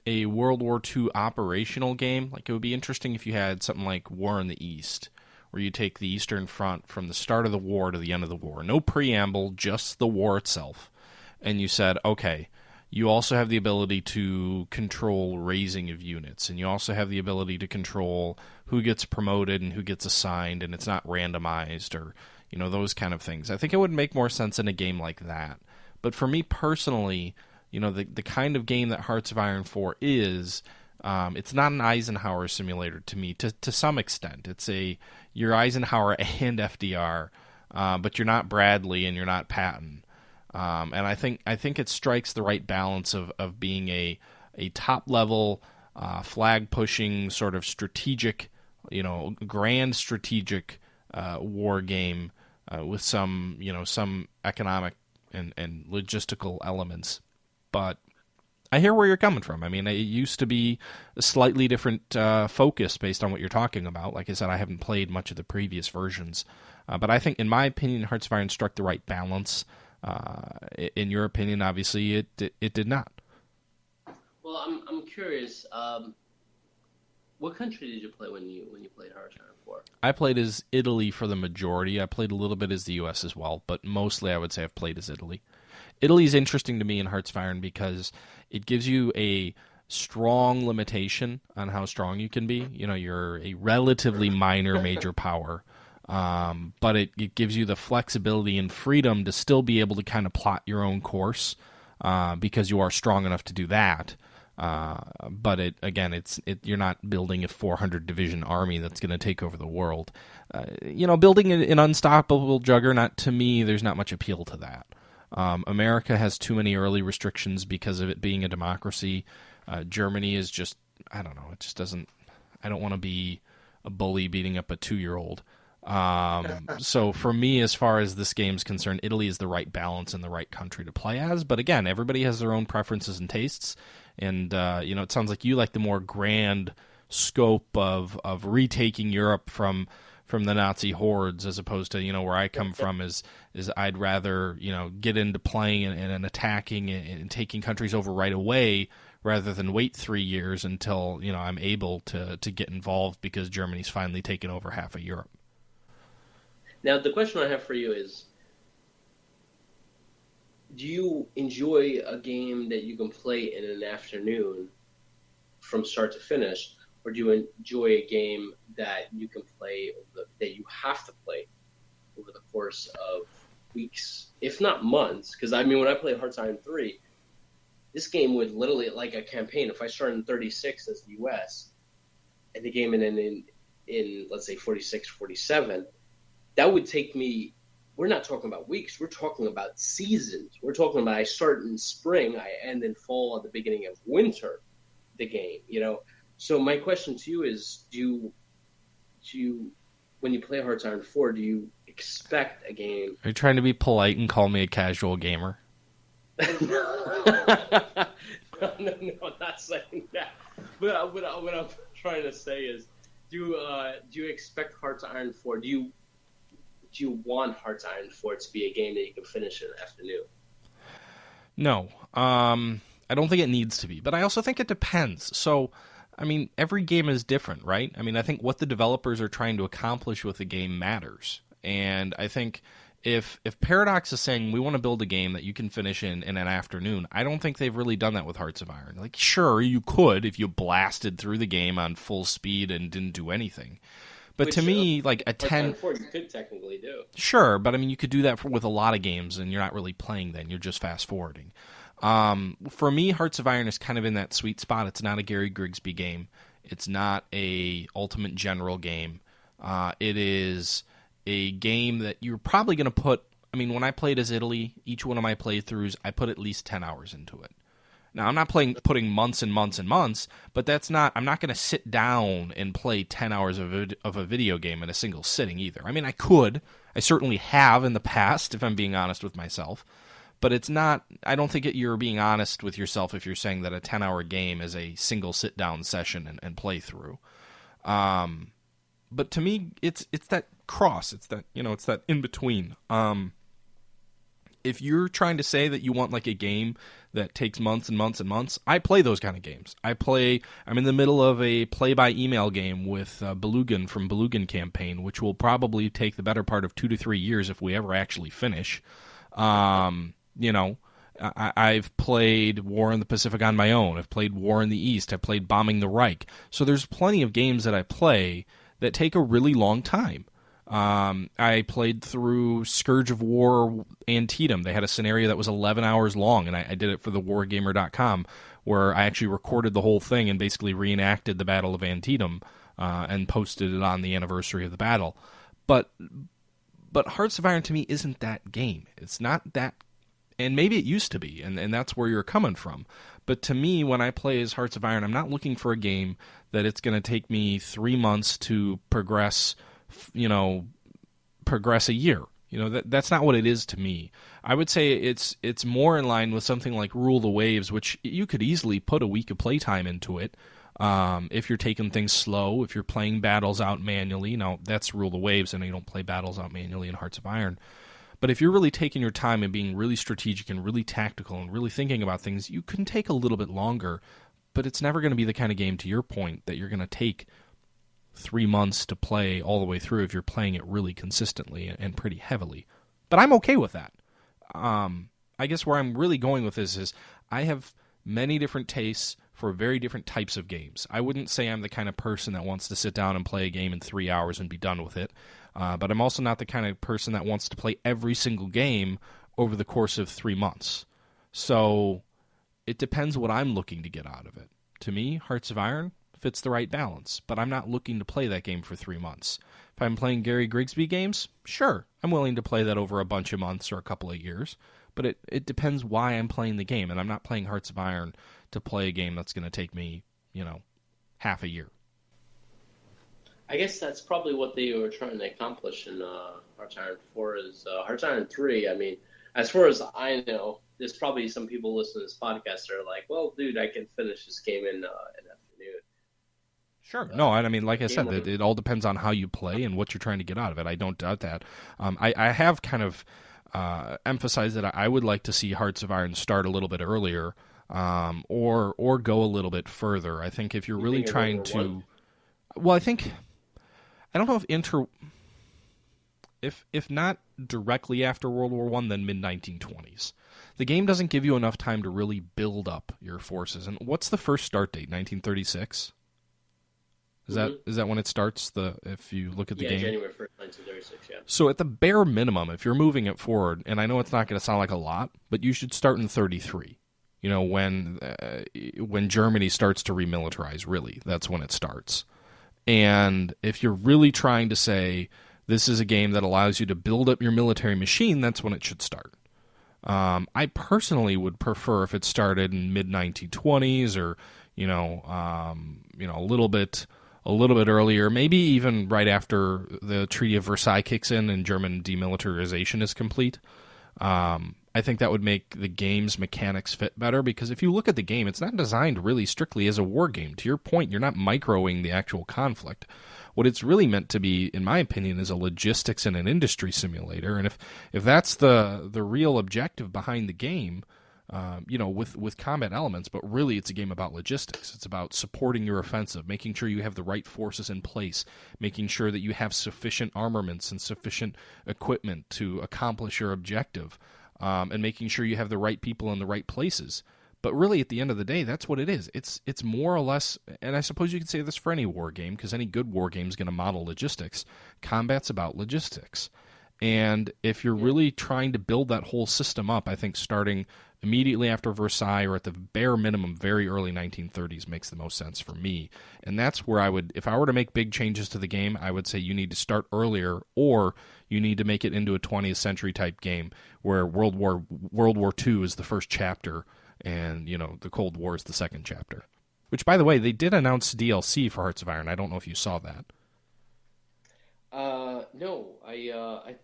A: a World War II operational game, like, it would be interesting if you had something like War in the East, where you take the Eastern Front from the start of the war to the end of the war. No preamble, just the war itself. And you said, okay, you also have the ability to control raising of units, and you also have the ability to control who gets promoted and who gets assigned, and it's not randomized, or those kind of things. I think it would make more sense in a game like that. But for me personally, the kind of game that Hearts of Iron 4 is, it's not an Eisenhower simulator to me, to some extent. You're Eisenhower and FDR, but you're not Bradley and you're not Patton. And I think it strikes the right balance of being a top level, flag pushing sort of strategic, grand strategic war game with some economic and logistical elements. But I hear where you're coming from. I mean, it used to be a slightly different focus based on what you're talking about. Like I said, I haven't played much of the previous versions. But I think, in my opinion, Hearts of Iron struck the right balance. In your opinion, obviously, it did not.
B: Well, I'm curious. What country did you play when you played Hearts of Iron 4?
A: I played as Italy for the majority. I played a little bit as the U.S. as well, but mostly I would say I've played as Italy. Italy is interesting to me in Hearts of Iron because it gives you a strong limitation on how strong you can be. You're a relatively minor major power, but it gives you the flexibility and freedom to still be able to kind of plot your own course because you are strong enough to do that. But you're not building a 400 division army that's going to take over the world. Building an unstoppable juggernaut, to me, there's not much appeal to that. America has too many early restrictions because of it being a democracy. Germany is just, I don't know, it just doesn't, I don't want to be a bully beating up a 2-year-old. So for me, as far as this game's concerned, Italy is the right balance and the right country to play as. But again, everybody has their own preferences and tastes. And, it sounds like you like the more grand scope of retaking Europe from the Nazi hordes, as opposed to, where I come from is I'd rather, get into playing and attacking and taking countries over right away rather than wait 3 years until, I'm able to get involved because Germany's finally taken over half of Europe.
B: Now, the question I have for you is, do you enjoy a game that you can play in an afternoon from start to finish, or do you enjoy a game that you can play, that you have to play over the course of weeks, if not months? Because, when I played Hearts of Iron 3, this game would literally, like a campaign, if I started in 36 as the U.S., and the game in let's say, 46, 47, that would take me, we're not talking about weeks, we're talking about seasons. We're talking about I start in spring, I end in fall, at the beginning of winter, the game, So my question to you is, when when you play Hearts Iron 4, do you expect a game?
A: Are you trying to be polite and call me a casual gamer?
B: No, I'm not saying that. But what I'm trying to say is, do you expect Hearts Iron 4? Do you want Hearts Iron 4 to be a game that you can finish in an afternoon?
A: No. I don't think it needs to be, but I also think it depends. So, I mean, every game is different, right? I mean, I think what the developers are trying to accomplish with the game matters. And I think if Paradox is saying we want to build a game that you can finish in an afternoon, I don't think they've really done that with Hearts of Iron. Like, sure, you could if you blasted through the game on full speed and didn't do anything. But to me, like a 10...
B: you could technically do.
A: Sure, but I mean, you could do that with a lot of games, and you're not really playing then. You're just fast-forwarding. For me, Hearts of Iron is kind of in that sweet spot. It's not a Gary Grigsby game. It's not a Ultimate General game. It is a game that you're probably going to put... I mean, when I played as Italy, each one of my playthroughs, I put at least 10 hours into it. Now, I'm not putting months and months and months, but that's not... I'm not going to sit down and play 10 hours of a video game in a single sitting either. I mean, I could. I certainly have in the past, if I'm being honest with myself. But it's not... I don't think you're being honest with yourself if you're saying that a 10-hour game is a single sit-down session and playthrough. But to me, it's that cross. It's that, it's that in-between. If you're trying to say that you want like a game that takes months and months and months, I play those kind of games. I'm in the middle of a play-by-email game with Belugan from Belugan Campaign, which will probably take the better part of 2 to 3 years if we ever actually finish. I've played War in the Pacific on my own. I've played War in the East. I've played Bombing the Reich. So there's plenty of games that I play that take a really long time. I played through Scourge of War Antietam. They had a scenario that was 11 hours long, and I did it for the Wargamer.com, where I actually recorded the whole thing and basically reenacted the Battle of Antietam and posted it on the anniversary of the battle. But Hearts of Iron to me isn't that game. It's not that, and maybe it used to be, and that's where you're coming from. But to me, when I play as Hearts of Iron, I'm not looking for a game that it's going to take me 3 months to progress a year. That's not what it is to me. I would say it's more in line with something like Rule the Waves, which you could easily put a week of playtime into it. If you're taking things slow, if you're playing battles out manually, that's Rule the Waves, and you don't play battles out manually in Hearts of Iron. But if you're really taking your time and being really strategic and really tactical and really thinking about things, you can take a little bit longer, but it's never going to be the kind of game, to your point, that you're going to take 3 months to play all the way through if you're playing it really consistently and pretty heavily. But I'm okay with that. I guess where I'm really going with this is I have many different tastes for very different types of games. I wouldn't say I'm the kind of person that wants to sit down and play a game in 3 hours and be done with it. But I'm also not the kind of person that wants to play every single game over the course of 3 months. So it depends what I'm looking to get out of it. To me, Hearts of Iron fits the right balance, but I'm not looking to play that game for 3 months. If I'm playing Gary Grigsby games, sure, I'm willing to play that over a bunch of months or a couple of years, but it depends why I'm playing the game, and I'm not playing Hearts of Iron to play a game that's going to take me, half a year.
B: I guess that's probably what they were trying to accomplish in Hearts Iron 4 is Hearts Iron 3. I mean, as far as I know, there's probably some people listening to this podcast that are like, well, dude, I can finish this game in an afternoon.
A: Sure. No, I mean, like I said, it all depends on how you play and what you're trying to get out of it. I don't doubt that. I have kind of emphasized that I would like to see Hearts of Iron start a little bit earlier or go a little bit further. I think if you're really trying to... Well, I don't know if not directly after World War I, then mid-1920s. The game doesn't give you enough time to really build up your forces. And what's the first start date, 1936? Is that when it starts? If you look at the game,
B: January 1st, 1936. Yeah.
A: So at the bare minimum, if you're moving it forward, and I know it's not going to sound like a lot, but you should start in 33. When Germany starts to remilitarize, really, that's when it starts. And if you're really trying to say this is a game that allows you to build up your military machine, that's when it should start. I personally would prefer if it started in mid 1920s or a a little bit earlier, maybe even right after the Treaty of Versailles kicks in and German demilitarization is complete. I think that would make the game's mechanics fit better, because if you look at the game, it's not designed really strictly as a war game. To your point, you're not microing the actual conflict. What it's really meant to be, in my opinion, is a logistics and an industry simulator. And if that's the real objective behind the game, with combat elements, but really it's a game about logistics. It's about supporting your offensive, making sure you have the right forces in place, making sure that you have sufficient armaments and sufficient equipment to accomplish your objective, and making sure you have the right people in the right places. But really, at the end of the day, that's what it is. It's more or less, and I suppose you could say this for any war game, because any good war game is going to model logistics. Combat's about logistics. And if you're really trying to build that whole system up, I think starting immediately after Versailles, or at the bare minimum, very early 1930s, makes the most sense for me. And that's where I would, if I were to make big changes to the game, I would say you need to start earlier, or you need to make it into a 20th century type game where World War II is the first chapter, and the Cold War is the second chapter. Which, by the way, they did announce DLC for Hearts of Iron. I don't know if you saw that.
B: No, I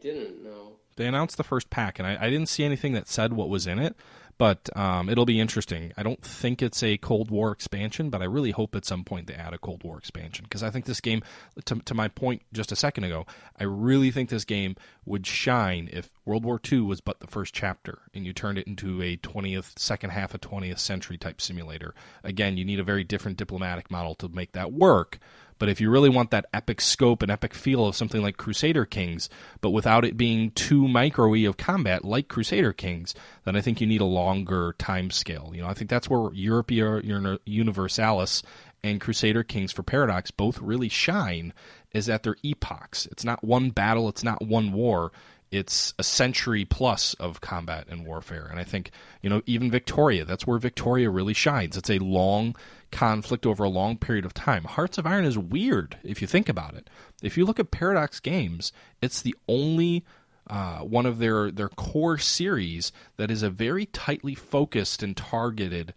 B: didn't know.
A: They announced the first pack, and I didn't see anything that said what was in it, but it'll be interesting. I don't think it's a Cold War expansion, but I really hope at some point they add a Cold War expansion, because I think this game, to my point just a second ago, I really think this game would shine if World War II was but the first chapter, and you turned it into a second half of 20th century type simulator. Again, you need a very different diplomatic model to make that work. But if you really want that epic scope and epic feel of something like Crusader Kings, but without it being too micro-y of combat like Crusader Kings, then I think you need a longer time scale. I think that's where Europia Universalis and Crusader Kings for Paradox both really shine, is at their epochs. It's not one battle, it's not one war. It's a century plus of combat and warfare. And I think, even Victoria, that's where Victoria really shines. It's a long conflict over a long period of time. Hearts of Iron is weird if you think about it. If you look at Paradox games, it's the only one of their core series that is a very tightly focused and targeted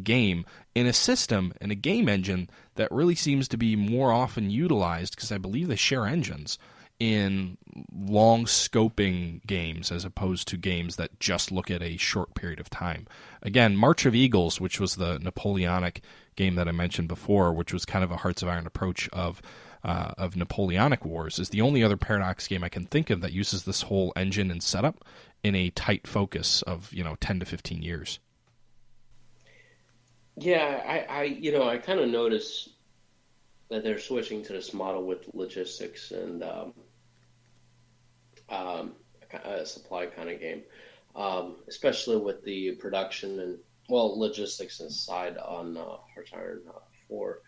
A: game in a system and a game engine that really seems to be more often utilized, because I believe they share engines, in long scoping games as opposed to games that just look at a short period of time. Again, March of Eagles, which was the Napoleonic game that I mentioned before, which was kind of a Hearts of Iron approach of Napoleonic Wars, is the only other Paradox game I can think of that uses this whole engine and setup in a tight focus of 10 to 15 years.
B: Yeah, I kind of noticed that they're switching to this model with logistics and a supply kind of game, especially with the production and logistics inside on Hearts Iron 4.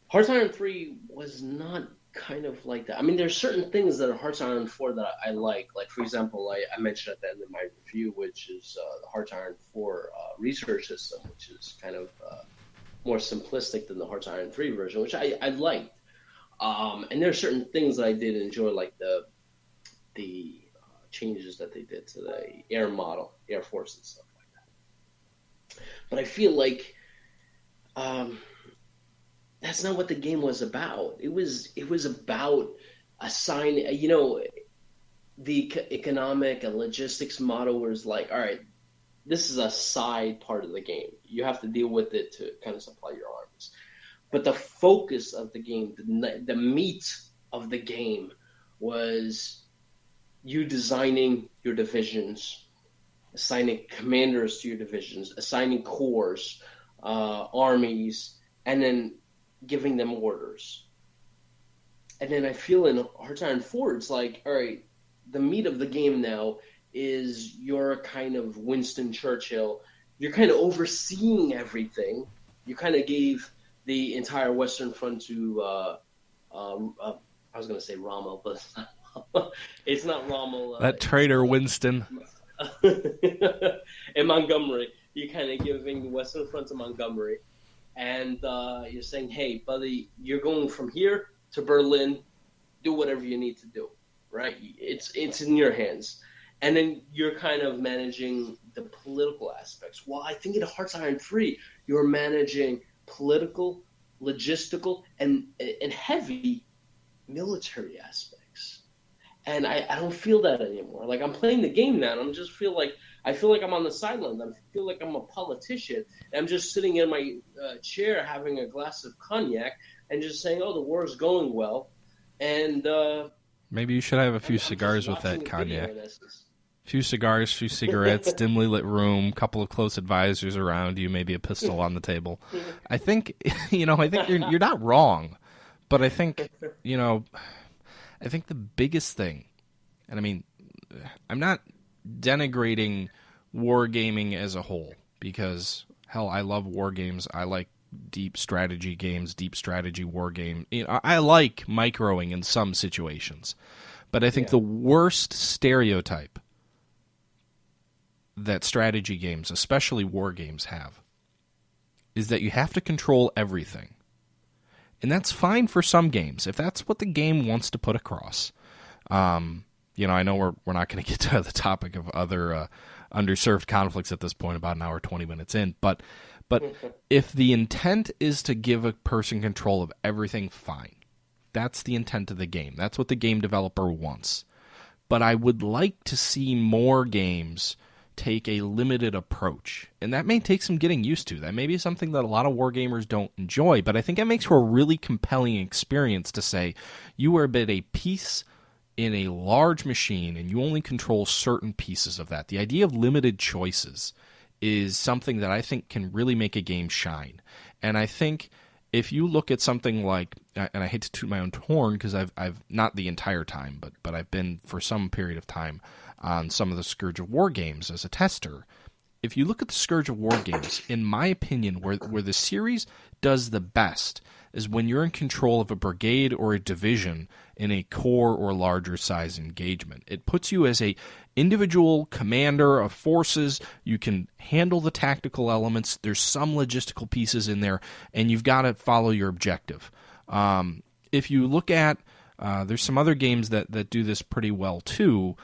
B: Hearts Iron 3 was not kind of like that. I mean, there's certain things that are Hearts Iron 4 that I like. Like, for example, I mentioned at the end of my review, which is the Hearts Iron 4 research system, which is kind of more simplistic than the Hearts Iron 3 version, which I liked. And there are certain things that I did enjoy, like the changes that they did to the air model, Air Force and stuff like that. But I feel like that's not what the game was about. It was about assigning, the economic and logistics model was like, all right, this is a side part of the game. You have to deal with it to kind of supply your armies. But the focus of the game, the meat of the game, was you designing your divisions, assigning commanders to your divisions, assigning corps, armies, and then giving them orders. And then I feel in Hearts Iron 4, it's like, all right, the meat of the game now is you're kind of Winston Churchill. You're kind of overseeing everything. You kind of gave the entire Western Front to, I was going to say Rommel, but it's not Rommel.
A: That traitor Winston.
B: And Montgomery. You're kind of giving the Western Front to Montgomery. And you're saying, hey, buddy, you're going from here to Berlin. Do whatever you need to do, right? It's in your hands. And then you're kind of managing the political aspects. Well, I think in Hearts Iron 3, you're managing political, logistical, and heavy military aspects. And I don't feel that anymore. Like I'm playing the game now, and I feel like I'm on the sidelines. I feel like I'm a politician. And I'm just sitting in my chair having a glass of cognac and just saying, "Oh, the war's going well," and
A: Maybe you should have a few
B: I'm just
A: cigars with that
B: watching a video
A: cognac.
B: in essence.
A: Few cigars, few cigarettes, dimly lit room, couple of close advisors around you, maybe a pistol on the table. I think, I think you're not wrong, but I think, I think the biggest thing, and I mean, I'm not denigrating wargaming as a whole, because hell, I love war games. I like deep strategy games, deep strategy war game. I like microing in some situations, but I think the worst stereotype that strategy games, especially war games, have is that you have to control everything. And that's fine for some games, if that's what the game wants to put across. I know we're not going to get to the topic of other underserved conflicts at this point, about an hour, 20 minutes in, but if the intent is to give a person control of everything, fine. That's the intent of the game. That's what the game developer wants. But I would like to see more games take a limited approach. And that may take some getting used to. That may be something that a lot of wargamers don't enjoy, but I think it makes for a really compelling experience to say you are but a piece in a large machine and you only control certain pieces of that. The idea of limited choices is something that I think can really make a game shine. And I think if you look at something like, and I hate to toot my own horn because I've not the entire time, but I've been for some period of time on some of the Scourge of War games as a tester. If you look at the Scourge of War games, in my opinion, where the series does the best is when you're in control of a brigade or a division in a core or larger size engagement. It puts you as a individual commander of forces. You can handle the tactical elements. There's some logistical pieces in there, and you've got to follow your objective. If you look at, there's some other games that do this pretty well too.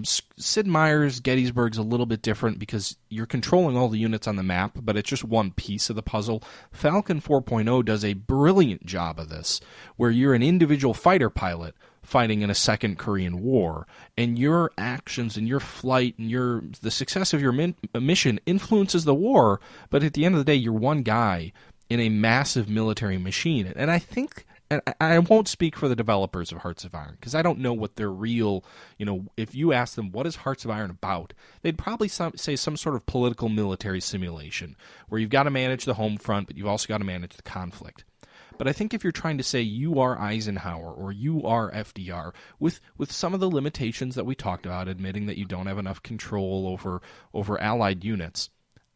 A: Sid Meier's Gettysburg's a little bit different because you're controlling all the units on the map, but it's just one piece of the puzzle. Falcon 4.0 does a brilliant job of this, where you're an individual fighter pilot fighting in a Second Korean War, and your actions and your flight and the success of your mission influences the war, but at the end of the day, you're one guy in a massive military machine. And I think... And I won't speak for the developers of Hearts of Iron, because I don't know what their real, if you ask them, what is Hearts of Iron about, they'd probably say some sort of political military simulation, where you've got to manage the home front, but you've also got to manage the conflict. But I think if you're trying to say you are Eisenhower or you are FDR, with some of the limitations that we talked about, admitting that you don't have enough control over allied units,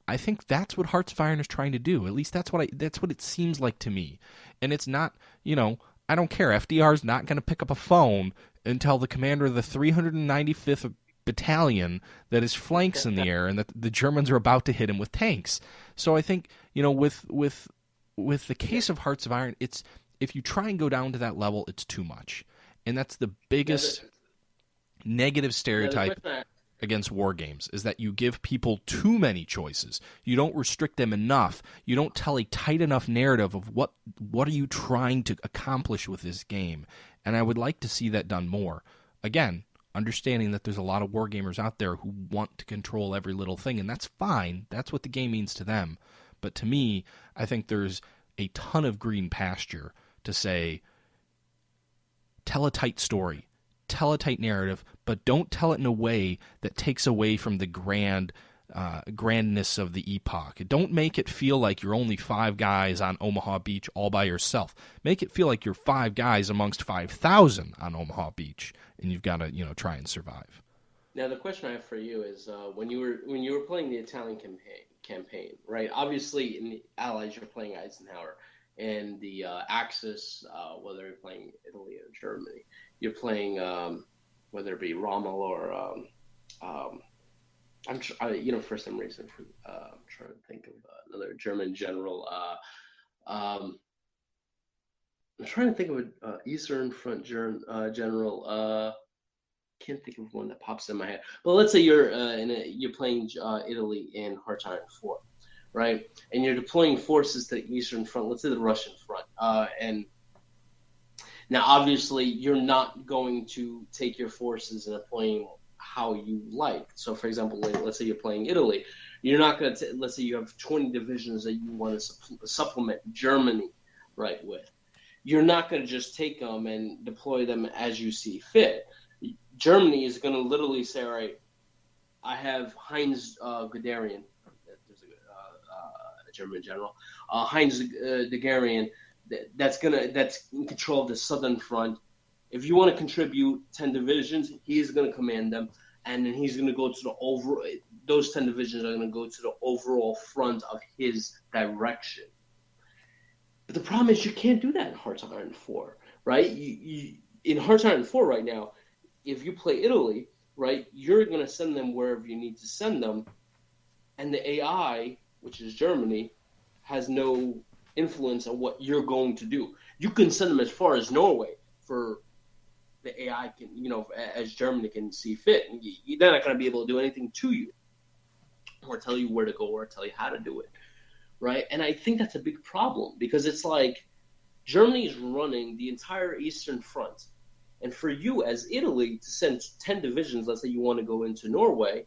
A: I think that's what Hearts of Iron is trying to do. At least that's what it seems like to me. And it's not, I don't care. FDR's not going to pick up a phone and tell the commander of the 395th Battalion that his flank's in the air and that the Germans are about to hit him with tanks. So I think, with the case of Hearts of Iron, it's, if you try and go down to that level, it's too much. And that's the biggest negative stereotype against war games, is that you give people too many choices. You don't restrict them enough. You don't tell a tight enough narrative of what are you trying to accomplish with this game. And I would like to see that done more. Again, understanding that there's a lot of war gamers out there who want to control every little thing, and that's fine. That's what the game means to them. But to me, I think there's a ton of green pasture to say, tell a tight story. Tell a tight narrative, but don't tell it in a way that takes away from the grandness of the epoch. Don't make it feel like you're only 5 guys on Omaha Beach all by yourself. Make it feel like you're 5 guys amongst 5,000 on Omaha Beach, and you've got to try and survive.
B: Now, the question I have for you is, when you were playing the Italian campaign, right? Obviously, in the Allies, you're playing Eisenhower, and the Axis, whether you're playing Italy or Germany, you're playing whether it be Rommel or for some reason, I'm trying to think of another German general. I'm trying to think of an Eastern Front general. Can't think of one that pops in my head. But let's say you're playing Italy in Hearts of Iron 4. right? And you're deploying forces to the Eastern Front, let's say the Russian front, and now obviously you're not going to take your forces and deploy them how you like. So, for example, let's say you're playing Italy, you're not going to. Let's say you have 20 divisions that you want to supplement Germany, right? With you're not going to just take them and deploy them as you see fit. Germany is going to literally say, all right, I have Heinz Guderian, there's a German general, Heinz Guderian, that's in control of the southern front. If you want to contribute 10 divisions, he's going to command them, and then he's going to go to the overall. Those 10 divisions are going to go to the overall front of his direction. But the problem is you can't do that in Hearts of Iron 4, right? In Hearts of Iron 4 right now, if you play Italy, right, you're going to send them wherever you need to send them, and the AI, which is Germany, has no influence on what you're going to do. You can send them as far as Norway for the AI can, as Germany can see fit. They're not going to be able to do anything to you or tell you where to go or tell you how to do it, right? And I think that's a big problem because it's like Germany is running the entire Eastern Front. And for you as Italy to send 10 divisions, let's say you want to go into Norway,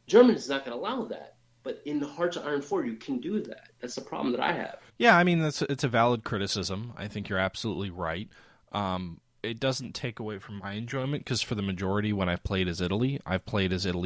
B: Germany's not going to allow that. But in the Hearts of Iron 4, you can do that. That's the problem that I have.
A: Yeah, I mean, it's a valid criticism. I think you're absolutely right. It doesn't take away from my enjoyment because for the majority when I've played as Italy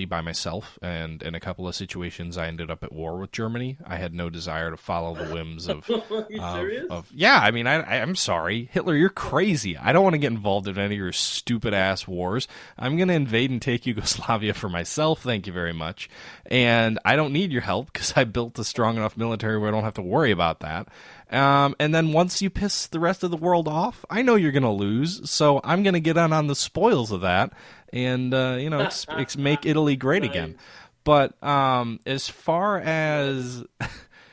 A: by myself, and in a couple of situations I ended up at war with Germany. I had no desire to follow the whims of...
B: You serious?
A: Yeah, I mean, I'm sorry. Hitler, you're crazy. I don't want to get involved in any of your stupid-ass wars. I'm going to invade and take Yugoslavia for myself, thank you very much. And I don't need your help because I built a strong enough military where I don't have to worry about that. And then once you piss the rest of the world off, I know you're going to lose, so I'm going to get on the spoils of that and, make Italy great again. But as far as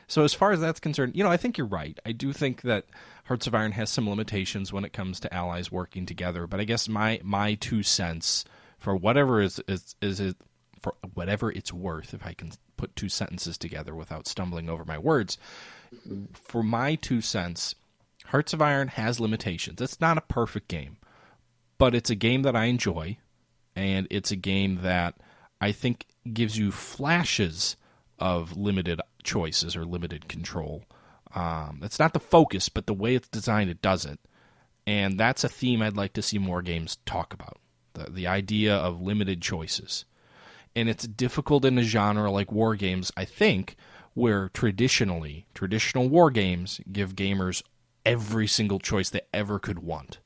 A: that's concerned, I think you're right. I do think that Hearts of Iron has some limitations when it comes to allies working together. But I guess my 2 cents for whatever for whatever it's worth, if I can put 2 sentences together without stumbling over my words. For my 2 cents, Hearts of Iron has limitations. It's not a perfect game, but it's a game that I enjoy, and it's a game that I think gives you flashes of limited choices or limited control. It's not the focus, but the way it's designed, it does it. And that's a theme I'd like to see more games talk about, the idea of limited choices. And it's difficult in a genre like war games, I think, where traditional war games give gamers every single choice they ever could want.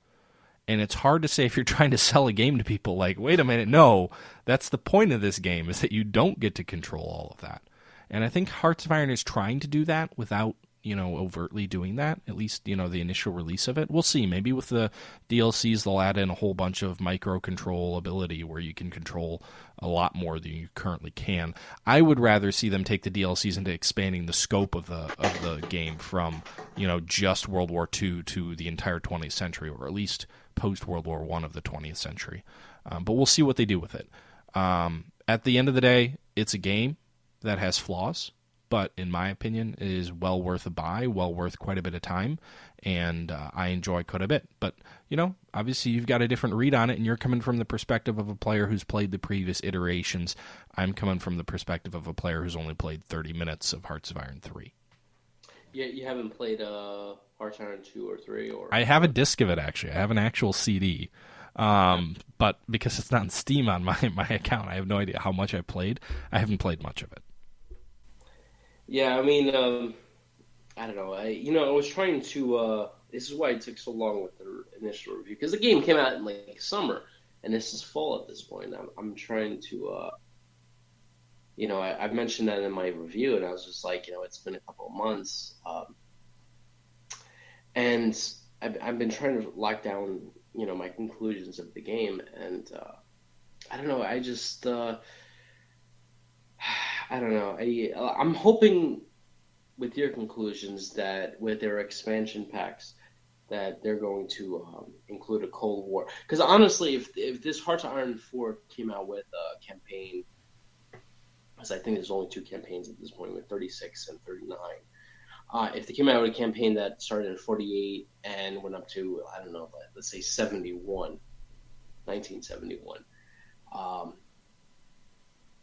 A: And it's hard to say if you're trying to sell a game to people like, wait a minute, no, that's the point of this game, is that you don't get to control all of that. And I think Hearts of Iron is trying to do that without, overtly doing that, at least, the initial release of it. We'll see. Maybe with the DLCs, they'll add in a whole bunch of micro-control ability where you can control a lot more than you currently can. I would rather see them take the DLCs into expanding the scope of the game from, just World War II to the entire 20th century, or at least post-World War I of the 20th century. But we'll see what they do with it. At the end of the day, it's a game that has flaws, but in my opinion, it is well worth a buy, well worth quite a bit of time, and I enjoy quite a bit. But, obviously you've got a different read on it, and you're coming from the perspective of a player who's played the previous iterations. I'm coming from the perspective of a player who's only played 30 minutes of Hearts of Iron 3.
B: Yeah, you haven't played Hearts of Iron 2 or 3? Or
A: I have a disc of it, actually. I have an actual CD. But because it's not on Steam on my account, I have no idea how much I played. I haven't played much of it.
B: Yeah, I mean, I don't know. I was trying to. This is why it took so long with the initial review, because the game came out in summer, and this is fall at this point. I'm trying to. I've mentioned that in my review, and I was just like, it's been a couple of months, and I've been trying to lock down, my conclusions of the game, and I don't know. I just. I don't know. I'm hoping with your conclusions that with their expansion packs that they're going to include a Cold War. Because honestly, if this Hearts of Iron 4 came out with a campaign because I think there's only 2 campaigns at this point with 36 and 39. If they came out with a campaign that started at 48 and went up to, I don't know, let's say 1971,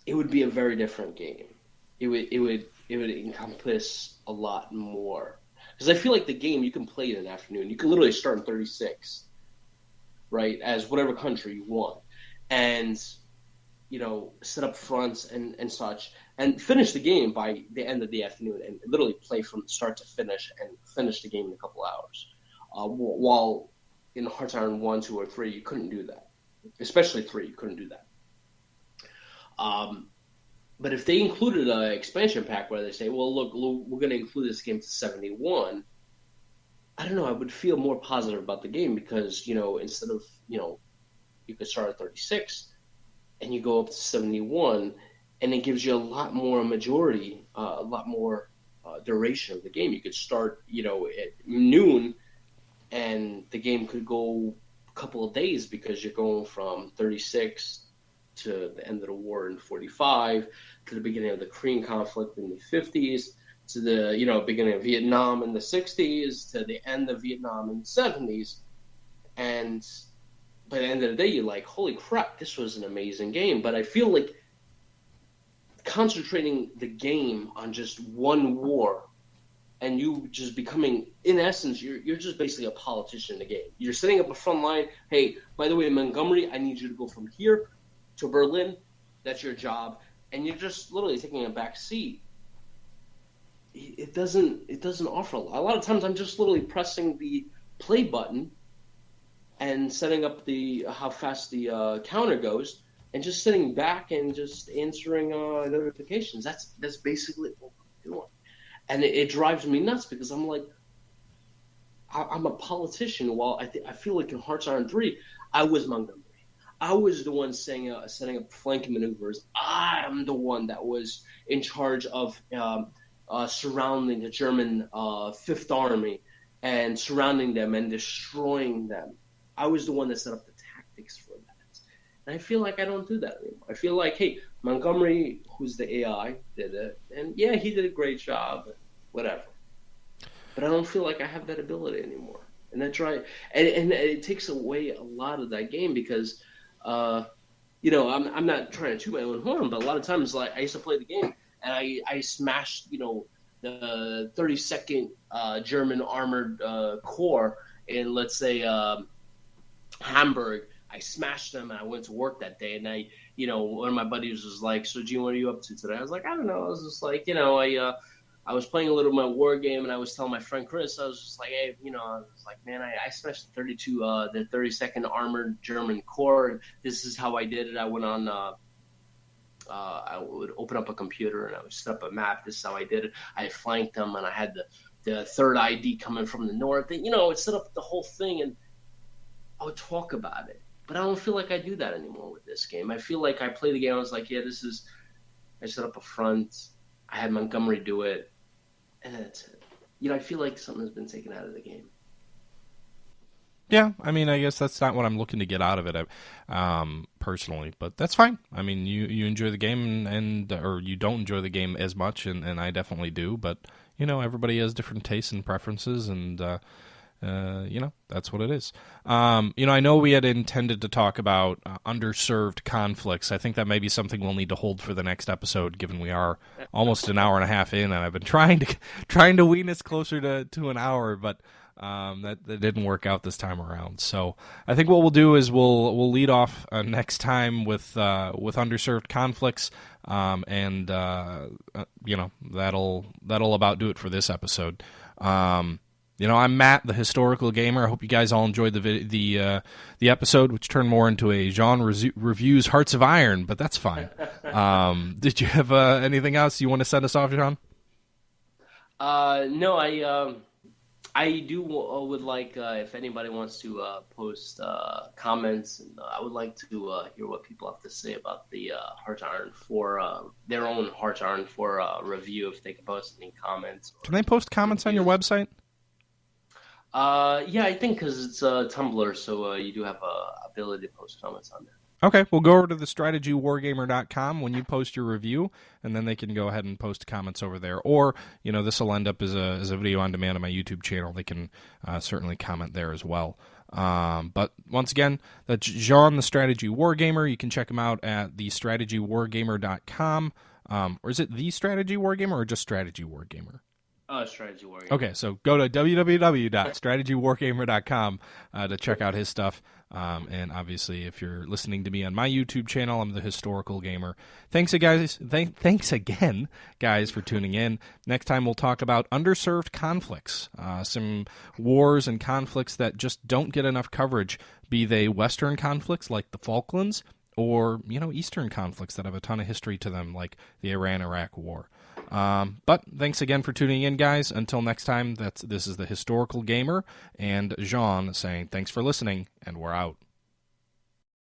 B: it would be a very different game. It would encompass a lot more. Because I feel like the game, you can play it in the afternoon. You can literally start in 36, right, as whatever country you want. And, set up fronts and such, and finish the game by the end of the afternoon, and literally play from start to finish and finish the game in a couple hours. While in Hearts Iron 1, 2, or 3, you couldn't do that. Especially 3, you couldn't do that. But if they included an expansion pack where they say, well, look, we're going to include this game to 71, I don't know, I would feel more positive about the game because, instead of, you could start at 36 and you go up to 71, and it gives you a lot more majority, a lot more duration of the game. You could start, at noon, and the game could go a couple of days because you're going from 36 to the end of the war in 45, to the beginning of the Korean conflict in the 50s, to the beginning of Vietnam in the 60s, to the end of Vietnam in the 70s. And by the end of the day, you're like, holy crap, this was an amazing game. But I feel like concentrating the game on just one war and you just becoming, in essence, you're just basically a politician in the game. You're setting up a front line. Hey, by the way, Montgomery, I need you to go from here to Berlin. That's your job. And you're just literally taking a back seat. It doesn't offer a lot. A lot of times I'm just literally pressing the play button and setting up how fast the counter goes, and just sitting back and just answering notifications. That's basically what I'm doing. And it drives me nuts because I'm like, I'm a politician. While I feel like in Hearts Iron 3, I was Montgomery. I was the one setting up flanking maneuvers. I'm the one that was in charge of surrounding the German Fifth Army and surrounding them and destroying them. I was the one that set up the tactics for that. And I feel like I don't do that anymore. I feel like, hey, Montgomery, who's the AI, did it. And yeah, he did a great job, whatever. But I don't feel like I have that ability anymore. And that's right. And it takes away a lot of that game because, I'm not trying to toot my own horn, but a lot of times, like, I used to play the game and I smashed, the 32nd German armored corps in, let's say, Hamburg. I smashed them and I went to work that day, and one of my buddies was like, so Gene, what are you up to today? I was like, I don't know. I was just like, I was playing a little of my war game, and I was telling my friend Chris, I was just like, hey, I was like, man, I smashed the 32nd Armored German Corps. This is how I did it. I went on, I would open up a computer and I would set up a map. This is how I did it. I flanked them, and I had the third ID coming from the north. And, I would set up the whole thing, and I would talk about it. But I don't feel like I do that anymore with this game. I feel like I play the game, I was like, yeah, I set up a front. I had Montgomery do it. And that's it. I feel like something's been taken out of the game.
A: Yeah, I mean, I guess that's not what I'm looking to get out of it, personally. But that's fine. I mean, you enjoy the game, or you don't enjoy the game as much, and I definitely do. But, everybody has different tastes and preferences, and, that's what it is. I know we had intended to talk about underserved conflicts. I think that may be something we'll need to hold for the next episode, given we are almost an hour and a half in, and I've been trying to wean us closer to an hour, but that didn't work out this time around. So I think what we'll do is we'll lead off next time with underserved conflicts, and that'll about do it for this episode. I'm Matt, the historical gamer. I hope you guys all enjoyed the episode, which turned more into a Jean reviews Hearts of Iron, but that's fine. Did you have anything else you want to send us off, Jean?
B: No, I would like if anybody wants to post comments, and I would like to hear what people have to say about the Hearts Iron 4, their own Hearts Iron 4 review. If they can post any comments.
A: Can they post comments on your website?
B: Yeah, I think because it's Tumblr, so you do have ability to post comments on there.
A: Okay, we'll go over to the strategywargamer.com when you post your review, and then they can go ahead and post comments over there. Or, this will end up as a video on demand on my YouTube channel. They can certainly comment there as well. But once again, that's Jean, the Strategy Wargamer. You can check him out at thestrategywargamer.com. Or is it The Strategy Wargamer or just Strategy Wargamer?
B: Strategy Wargamer.
A: Okay, so go to www.strategywargamer.com to check out his stuff. And obviously, if you're listening to me on my YouTube channel, I'm the Historical Gamer. Thanks again, guys, for tuning in. Next time, we'll talk about underserved conflicts, some wars and conflicts that just don't get enough coverage, be they Western conflicts like the Falklands or, Eastern conflicts that have a ton of history to them, like the Iran-Iraq War. But thanks again for tuning in, guys. Until next time, this is the Historical Gamer and Jean saying thanks for listening, and we're out.